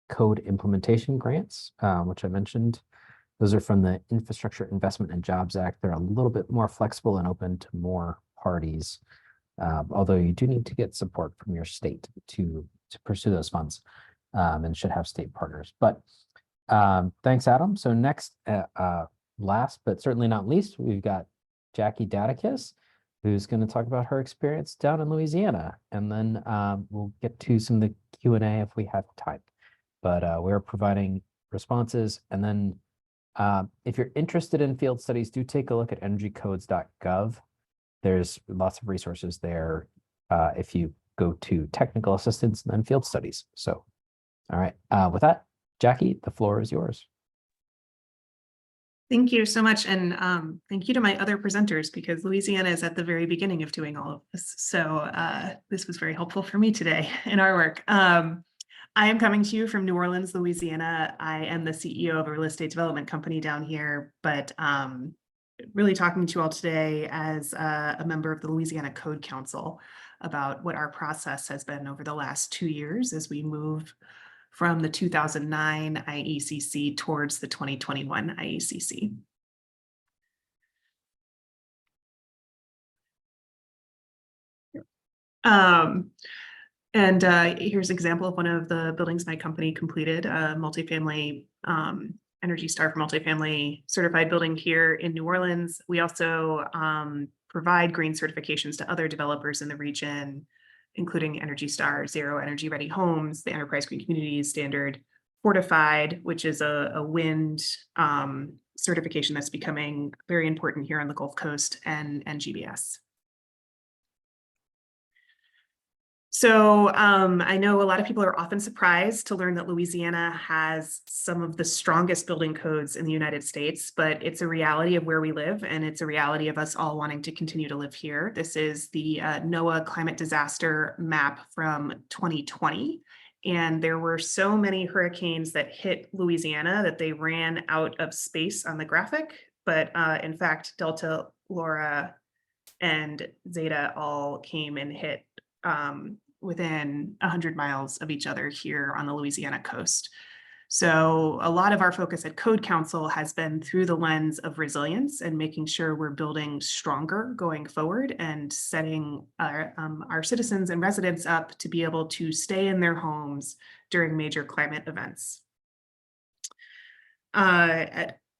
Code Implementation Grants, which I mentioned. Those are from the Infrastructure Investment and Jobs Act. They're a little bit more flexible and open to more parties, although you do need to get support from your state to pursue those funds and should have state partners. But thanks, Adam. So next, last but certainly not least, we've got Jackie Datakis, who's going to talk about her experience down in Louisiana. And then we'll get to some of the Q&A if we have time. But we're providing responses. And then if you're interested in field studies, do take a look at energycodes.gov. there's lots of resources there if you go to technical assistance and then field studies. So, all right, with that, Jackie, the floor is yours. Thank you so much. And thank you to my other presenters, because Louisiana is at the very beginning of doing all of this. So this was very helpful for me today in our work. I am coming to you from New Orleans, Louisiana. I am the CEO of a real estate development company down here, but really talking to you all today as a member of the Louisiana Code Council about what our process has been over the last 2 years as we move from the 2009 IECC towards the 2021 IECC. Here's an example of one of the buildings my company completed, a multifamily Energy Star for multifamily certified building here in New Orleans. We also provide green certifications to other developers in the region, including Energy Star, Zero Energy Ready Homes, the Enterprise Green Communities Standard, Fortified, which is a wind certification that's becoming very important here on the Gulf Coast, and GBS. So I know a lot of people are often surprised to learn that Louisiana has some of the strongest building codes in the United States, but it's a reality of where we live, and it's a reality of us all wanting to continue to live here. This is the NOAA climate disaster map from 2020. And there were so many hurricanes that hit Louisiana that they ran out of space on the graphic. But in fact, Delta, Laura, and Zeta all came and hit within 100 miles of each other here on the Louisiana coast. So a lot of our focus at Code Council has been through the lens of resilience and making sure we're building stronger going forward and setting our citizens and residents up to be able to stay in their homes during major climate events.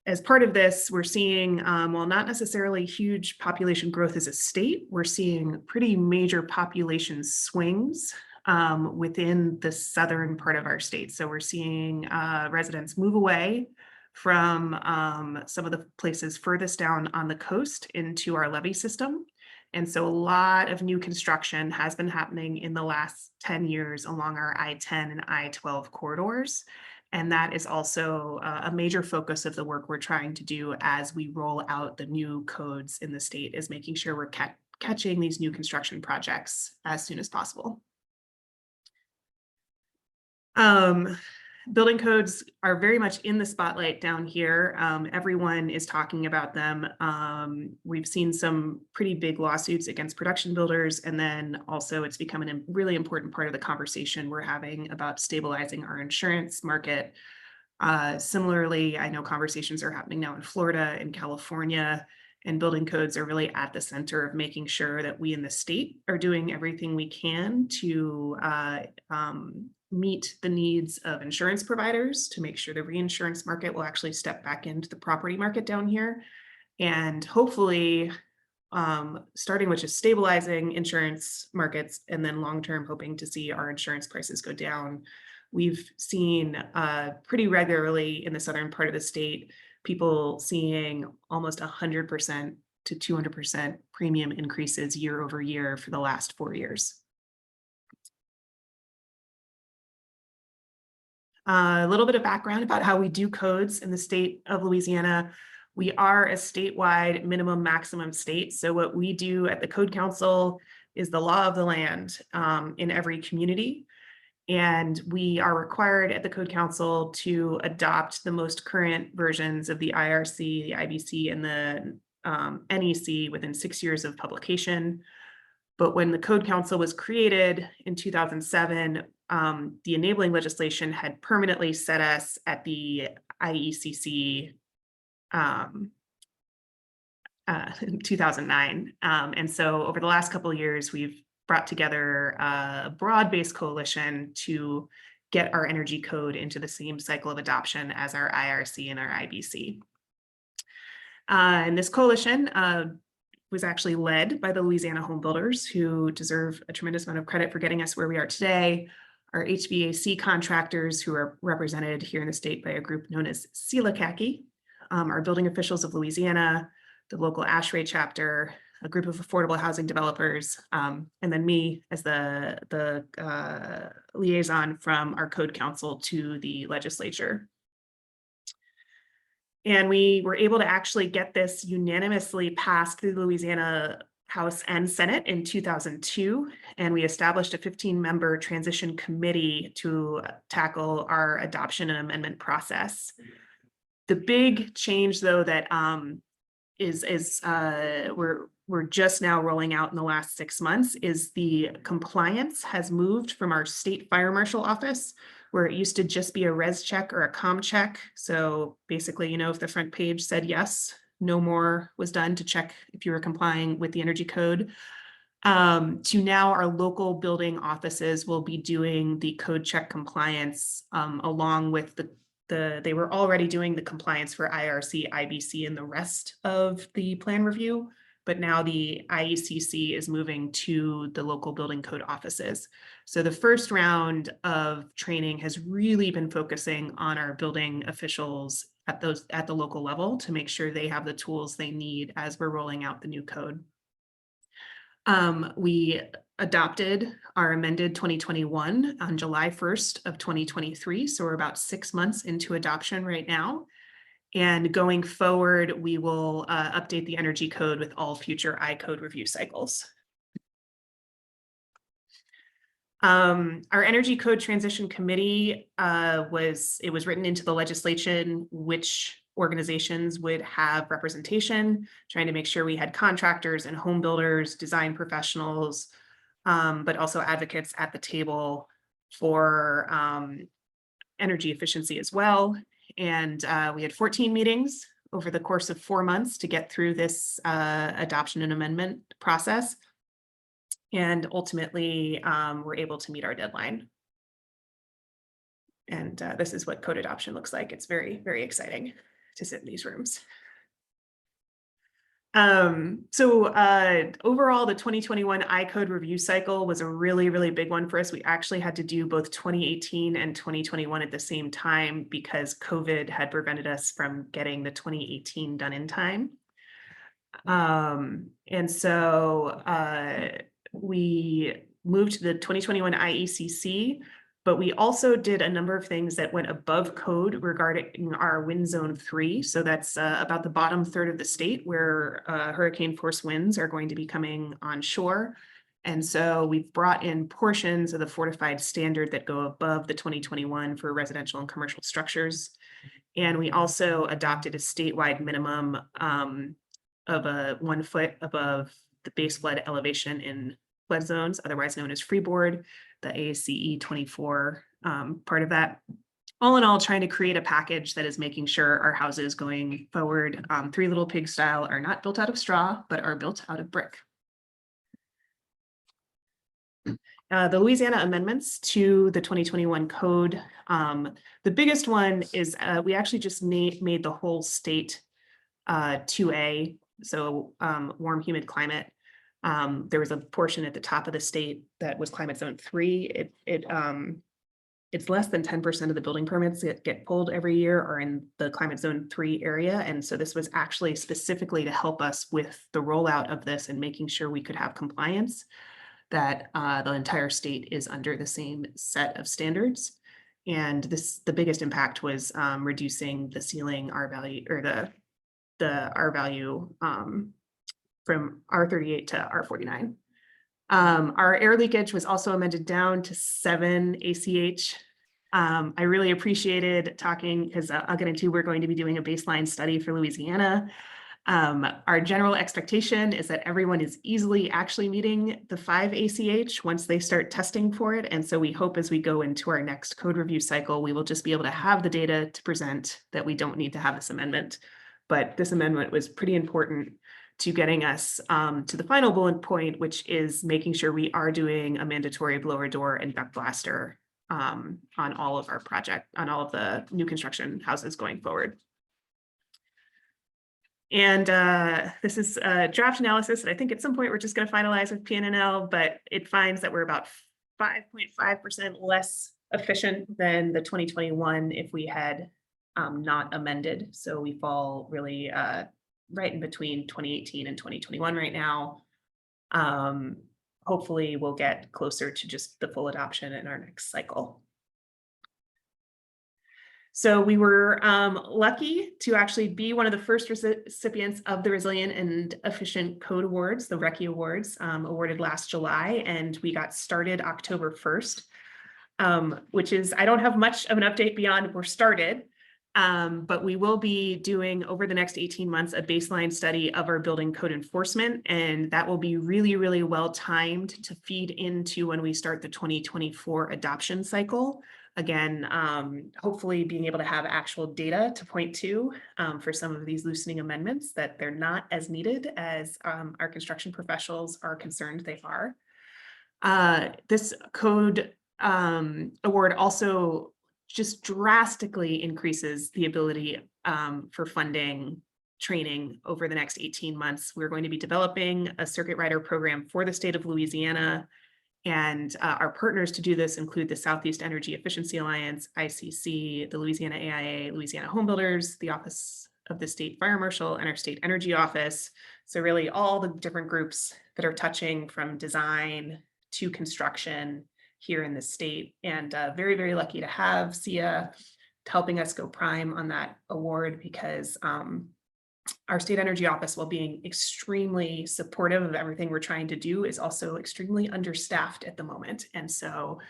As part of this, we're seeing, while not necessarily huge population growth as a state, we're seeing pretty major population swings within the southern part of our state. So we're seeing residents move away from some of the places furthest down on the coast into our levee system. And so a lot of new construction has been happening in the last 10 years along our I-10 and I-12 corridors. And that is also a major focus of the work we're trying to do as we roll out the new codes in the state, is making sure we're catching these new construction projects as soon as possible. Building codes are very much in the spotlight down here. Everyone is talking about them. We've seen some pretty big lawsuits against production builders, and then also it's become a really important part of the conversation we're having about stabilizing our insurance market. Similarly, I know conversations are happening now in Florida and California, and building codes are really at the center of making sure that we in the state are doing everything we can to meet the needs of insurance providers, to make sure the reinsurance market will actually step back into the property market down here. And hopefully, starting with just stabilizing insurance markets, and then long-term hoping to see our insurance prices go down. We've seen pretty regularly in the southern part of the state, people seeing almost 100% to 200% premium increases year over year for the last 4 years. A little bit of background about how we do codes in the state of Louisiana. We are a statewide minimum maximum state. So what we do at the Code Council is the law of the land in every community. And we are required at the Code Council to adopt the most current versions of the IRC, the IBC, and the NEC within 6 years of publication. But when the Code Council was created in 2007, the enabling legislation had permanently set us at the IECC in 2009. And so over the last couple of years, we've brought together a broad-based coalition to get our energy code into the same cycle of adoption as our IRC and our IBC. And this coalition was actually led by the Louisiana home builders, who deserve a tremendous amount of credit for getting us where we are today. Our HVAC contractors, who are represented here in the state by a group known as CELA CACI, our building officials of Louisiana, the local ASHRAE chapter, a group of affordable housing developers, and then me as the liaison from our code council to the legislature. And we were able to actually get this unanimously passed through the Louisiana House and Senate in 2002. And we established a 15-member transition committee to tackle our adoption and amendment process. The big change, though, that we're just now rolling out in the last 6 months is the compliance has moved from our state fire marshal office, where it used to just be a res check or a com check. So basically, you know, if the front page said yes, no more was done to check if you were complying with the energy code. To now our local building offices will be doing the code check compliance along with they were already doing the compliance for IRC, IBC, and the rest of the plan review, but now the IECC is moving to the local building code offices. So the first round of training has really been focusing on our building officials at the local level to make sure they have the tools they need as we're rolling out the new code. We adopted our amended 2021 on July 1st of 2023. So we're about 6 months into adoption right now. And going forward, we will update the energy code with all future I-code review cycles. Our Energy Code Transition Committee was written into the legislation which organizations would have representation, trying to make sure we had contractors and home builders, design professionals, but also advocates at the table for energy efficiency as well. And we had 14 meetings over the course of 4 months to get through this adoption and amendment process. And ultimately, we're able to meet our deadline. And this is what code adoption looks like. It's very, very exciting to sit in these rooms. Overall, the 2021 I-code review cycle was a really, really big one for us. We actually had to do both 2018 and 2021 at the same time because COVID had prevented us from getting the 2018 done in time. We moved to the 2021 IECC, but we also did a number of things that went above code regarding our wind zone 3. So that's about the bottom third of the state where hurricane force winds are going to be coming on shore. And so we've brought in portions of the fortified standard that go above the 2021 for residential and commercial structures. And we also adopted a statewide minimum of 1 foot above the base flood elevation in flood zones, otherwise known as freeboard, the ASCE 24 part of that. All in all, trying to create a package that is making sure our houses going forward, Three Little Pig style, are not built out of straw, but are built out of brick. The Louisiana amendments to the 2021 code. The biggest one is we actually just made the whole state 2A, so warm, humid climate. There was a portion at the top of the state that was climate zone 3. It's less than 10% of the building permits that get pulled every year are in the climate zone 3 area. And so this was actually specifically to help us with the rollout of this and making sure we could have compliance, that the entire state is under the same set of standards. And the biggest impact was reducing the ceiling R value, or the R value from R38 to R49. Our air leakage was also amended down to 7 ACH. I really appreciated talking, because I'll get into, we're going to be doing a baseline study for Louisiana. Our general expectation is that everyone is easily actually meeting the 5 ACH once they start testing for it. And so we hope as we go into our next code review cycle, we will just be able to have the data to present that we don't need to have this amendment. But this amendment was pretty important to getting us to the final bullet point, which is making sure we are doing a mandatory blower door and duct blaster on all of our on all of the new construction houses going forward. And this is a draft analysis that I think at some point we're just going to finalize with PNNL, but it finds that we're about 5.5% less efficient than the 2021 if we had not amended. So we fall really right in between 2018 and 2021 right now. Hopefully we'll get closer to just the full adoption in our next cycle. So we were lucky to actually be one of the first recipients of the Resilient and Efficient Code Awards, the RECCE Awards, awarded last July, and we got started October 1st, which is, I don't have much of an update beyond we're started, but we will be doing over the next 18 months a baseline study of our building code enforcement, and that will be really, really well timed to feed into when we start the 2024 adoption cycle. Again, hopefully being able to have actual data to point to for some of these loosening amendments, that they're not as needed as our construction professionals are concerned they are. This code award also just drastically increases the ability for funding training over the next 18 months. We're going to be developing a circuit rider program for the state of Louisiana. And our partners to do this include the Southeast Energy Efficiency Alliance, ICC, the Louisiana AIA, Louisiana Home Builders, the Office of the State Fire Marshal, and our State Energy Office. So really all the different groups that are touching from design to construction here in the state. And very, very lucky to have SIA helping us go prime on that award, because our State Energy Office, while being extremely supportive of everything we're trying to do, is also extremely understaffed at the moment. And so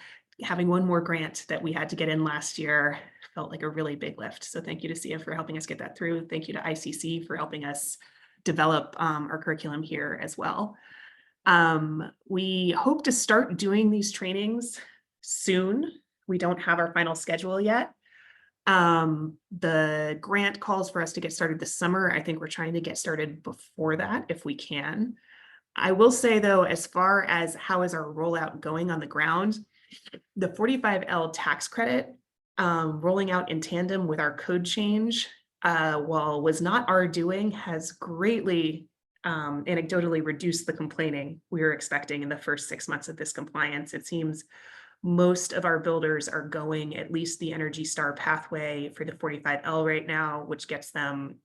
having one more grant that we had to get in last year felt like a really big lift. So thank you to SIA for helping us get that through. Thank you to ICC for helping us develop our curriculum here as well. We hope to start doing these trainings soon. We don't have our final schedule yet. The grant calls for us to get started this summer. I think we're trying to get started before that if we can. I will say though, as far as how is our rollout going on the ground, the 45L tax credit rolling out in tandem with our code change, while was not our doing, has greatly anecdotally reduced the complaining we were expecting in the first 6 months of this compliance. It seems most of our builders are going at least the Energy Star pathway for the 45L right now, which gets them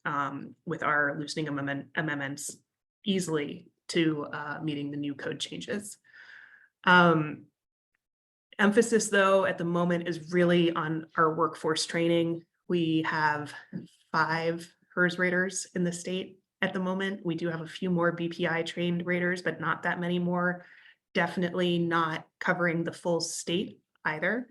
with our loosening amendments easily to meeting the new code changes. Emphasis though at the moment is really on our workforce training. We have 5 HERS raters in the state at the moment. We do have a few more BPI trained raters, but not that many more. Definitely not covering the full state either.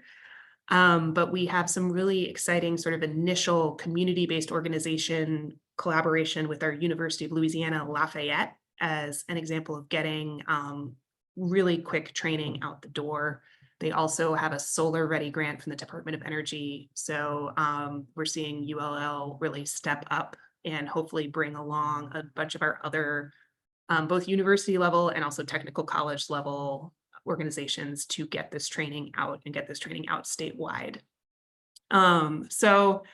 But we have some really exciting sort of initial community-based organization collaboration with our University of Louisiana Lafayette as an example of getting really quick training out the door. They also have a solar ready grant from the Department of Energy. So we're seeing ULL really step up and hopefully bring along a bunch of our other both university level and also technical college level organizations to get this training out and get this training out statewide. So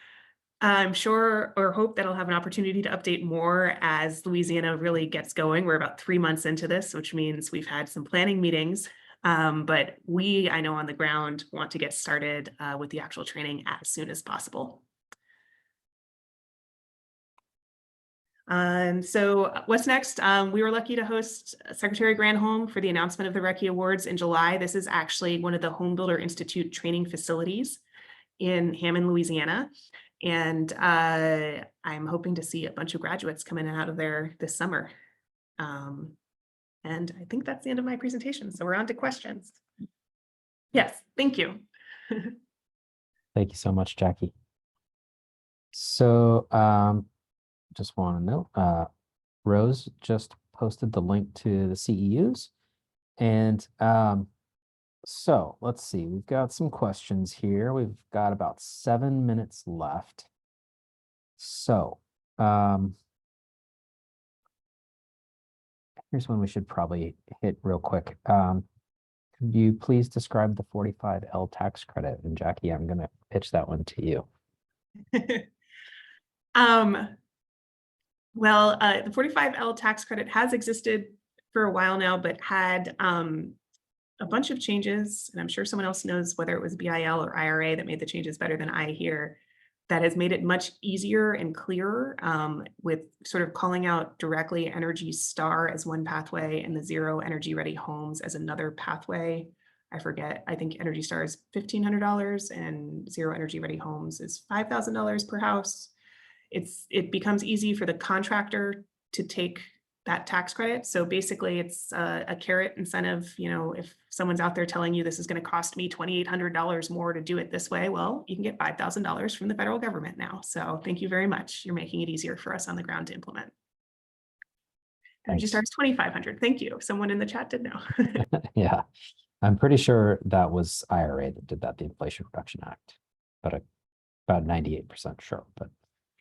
I'm sure or hope that I'll have an opportunity to update more as Louisiana really gets going. We're about 3 months into this, which means we've had some planning meetings, but I know on the ground, want to get started with the actual training as soon as possible. So what's next? We were lucky to host Secretary Granholm for the announcement of the RECCE Awards in July. This is actually one of the Home Builder Institute training facilities in Hammond, Louisiana. And I'm hoping to see a bunch of graduates coming out of there this summer. And I think that's the end of my presentation. So we're on to questions. Yes, thank you. Thank you so much, Jackie. So just want to note, Rose just posted the link to the CEUs. And so let's see, we've got some questions here. We've got about 7 minutes left. So here's one we should probably hit real quick. Could you please describe the 45L tax credit? And Jackie, I'm going to pitch that one to you. Well, the 45L tax credit has existed for a while now, but had a bunch of changes, and I'm sure someone else knows whether it was BIL or IRA that made the changes better than I here, that has made it much easier and clearer with sort of calling out directly Energy Star as one pathway and the Zero Energy Ready Homes as another pathway. I forget, I think Energy Star is $1,500 and Zero Energy Ready Homes is $5,000 per house. It becomes easy for the contractor to take that tax credit. So basically it's a carrot incentive. You know, if someone's out there telling you this is going to cost me $2,800 more to do it this way, well, you can get $5,000 from the federal government now. So thank you very much. You're making it easier for us on the ground to implement. Energy Star is $2,500. Thank you. Someone in the chat did know. Yeah, I'm pretty sure that was IRA that did that, the Inflation Reduction Act, but about 98% sure, but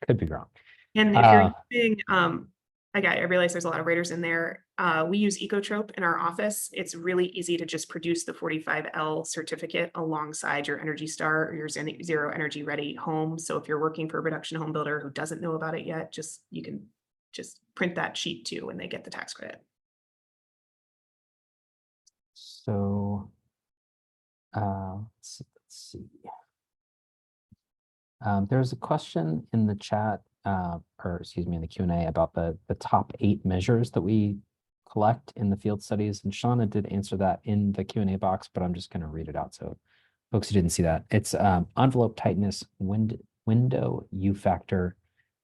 could be wrong. And if you're using, I realize there's a lot of raters in there. We use Ecotrope in our office. It's really easy to just produce the 45L certificate alongside your Energy Star or your Zero Energy Ready home. So if you're working for a production home builder who doesn't know about it yet, you can just print that sheet too when they get the tax credit. So let's see. There's a question in the chat, or excuse me, in the Q&A about the top 8 measures that we collect in the field studies. And Shauna did answer that in the Q&A box, but I'm just going to read it out. So folks who didn't see that, it's envelope tightness, window U factor,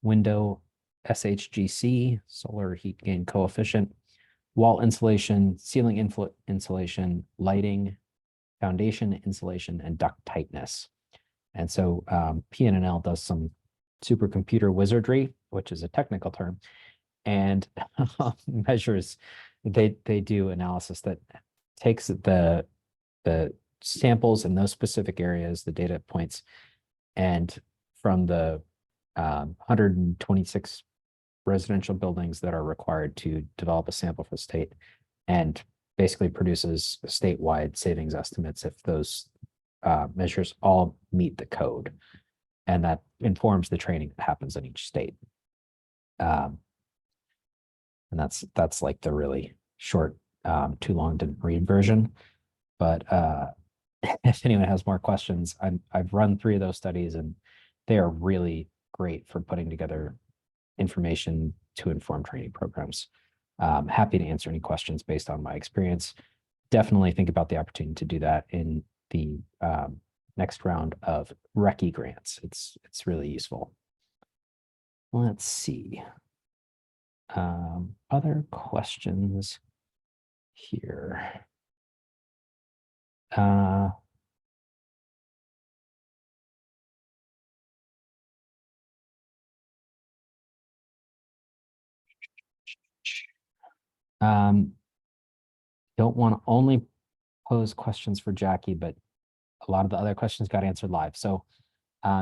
window SHGC, solar heat gain coefficient, wall insulation, ceiling inflow insulation, lighting, foundation insulation, and duct tightness. And so PNNL does some supercomputer wizardry, which is a technical term, and measures, they do analysis that takes the samples in those specific areas, the data points, and from the 126 residential buildings that are required to develop a sample for the state, and basically produces statewide savings estimates if those measures all meet the code, and that informs the training that happens in each state. And that's like the really short, too long to read version. But if anyone has more questions, I've run 3 of those studies, and they are really great for putting together information to inform training programs. Happy to answer any questions based on my experience. Definitely think about the opportunity to do that in the next round of RECCE grants. It's really useful. Let's see. Other questions here. Don't want to only pose questions for Jackie, but a lot of the other questions got answered live. So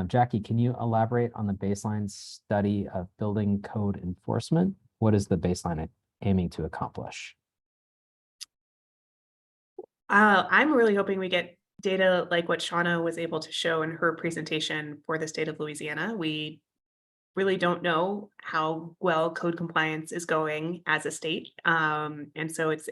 Jackie, can you elaborate on the baseline study of building code enforcement? What is the baseline aiming to accomplish? I'm really hoping we get data like what Shauna was able to show in her presentation for the state of Louisiana. We really don't know how well code compliance is going as a state. And so it's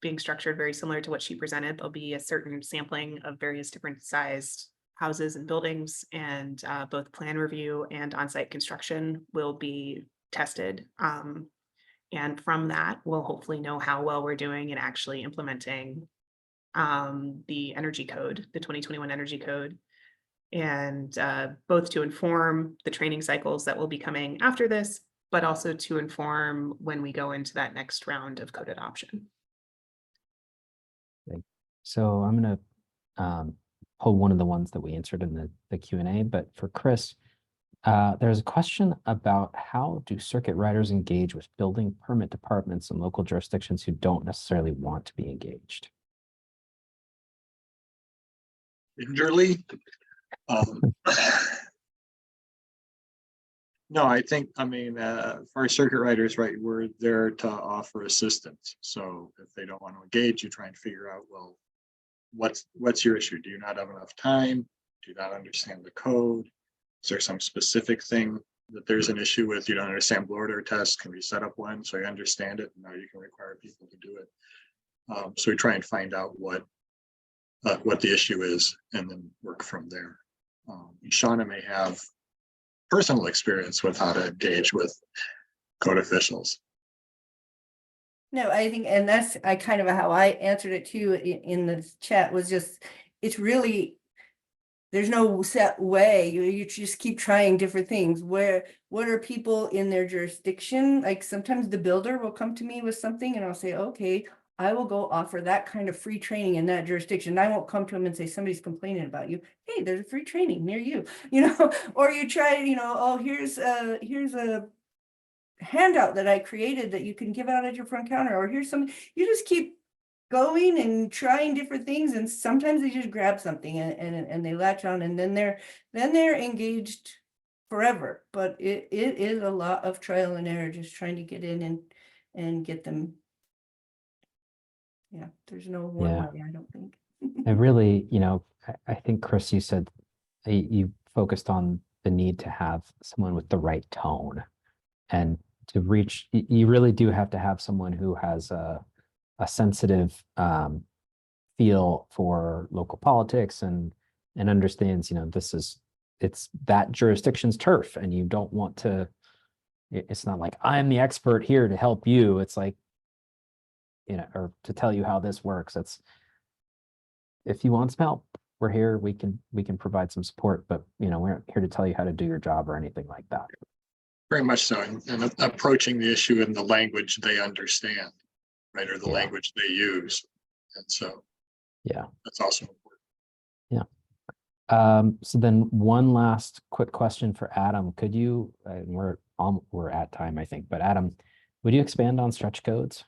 being structured very similar to what she presented. There'll be a certain sampling of various different sized houses and buildings, and both plan review and on-site construction will be tested. And from that, we'll hopefully know how well we're doing in actually implementing the energy code, the 2021 energy code, and both to inform the training cycles that will be coming after this, but also to inform when we go into that next round of code adoption. So I'm going to pull one of the ones that we answered in the Q&A, but for Chris, there's a question about how do circuit riders engage with building permit departments and local jurisdictions who don't necessarily want to be engaged? Gingerly. No, I mean, for our circuit riders, right, we're there to offer assistance. So if they don't want to engage, you try and figure out, well, what's your issue? Do you not have enough time? Do you not understand the code? Is there some specific thing that there's an issue with? You don't understand blow order tests? Can we set up one so you understand it? Now you can require people to do it. So we try and find out what the issue is and then work from there. Shauna may have personal experience with how to engage with code officials. No, I think, and that's I kind of how I answered it too in the chat was just, it's really, there's no set way. You just keep trying different things. What are people in their jurisdiction? Like sometimes the builder will come to me with something and I'll say, okay, I will go offer that kind of free training in that jurisdiction. I won't come to them and say, somebody's complaining about you. Hey, there's a free training near you, or you try, oh, here's a handout that I created that you can give out at your front counter, or here's some, you just keep going and trying different things, and sometimes they just grab something and they latch on, and then they're engaged forever. But it is a lot of trial and error, just trying to get in and get them. Yeah, there's no one Yeah. way, I don't think. I really, I think, Chris, you said you focused on the need to have someone with the right tone, and to reach, you really do have to have someone who has a sensitive feel for local politics and understands, it's that jurisdiction's turf, and you don't want to, it's not like I'm the expert here to help you. It's like, or to tell you how this works. It's, if you want some help, we're here. We can provide some support, but we aren't here to tell you how to do your job or anything like that. Very much so, and approaching the issue in the language they understand, right, or the Yeah. language they use. And so Yeah. that's also important. So then one last quick question for Adam. Could you, we're at time, I think, but Adam, would you expand on stretch codes?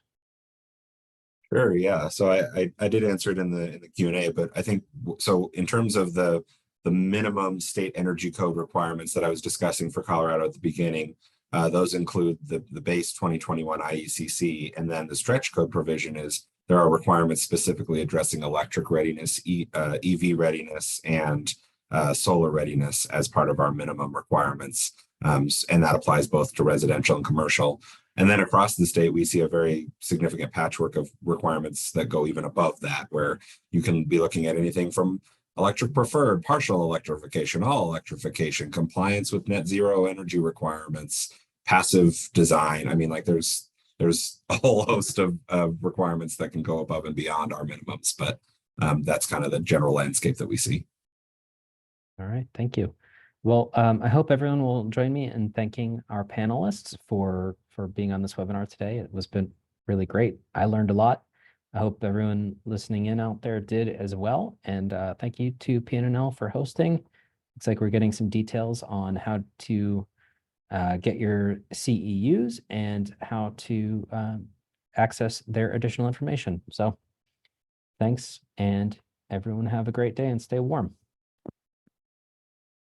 Sure, yeah. So I did answer it in the Q&A, but I think so in terms of the minimum state energy code requirements that I was discussing for Colorado at the beginning, those include the base 2021 IECC, and then the stretch code provision is there are requirements specifically addressing electric readiness, EV readiness, and solar readiness as part of our minimum requirements. And that applies both to residential and commercial. And then across the state, we see a very significant patchwork of requirements that go even above that, where you can be looking at anything from electric preferred, partial electrification, all electrification, compliance with net zero energy requirements, passive design. I mean, like there's a whole host of requirements that can go above and beyond our minimums, but that's kind of the general landscape that we see. All right, thank you. Well, I hope everyone will join me in thanking our panelists for being on this webinar today. It was been really great. I learned a lot. I hope everyone listening in out there did as well. And thank you to PNNL for hosting. Looks like we're getting some details on how to get your CEUs and how to access their additional information. So thanks, and everyone have a great day and stay warm.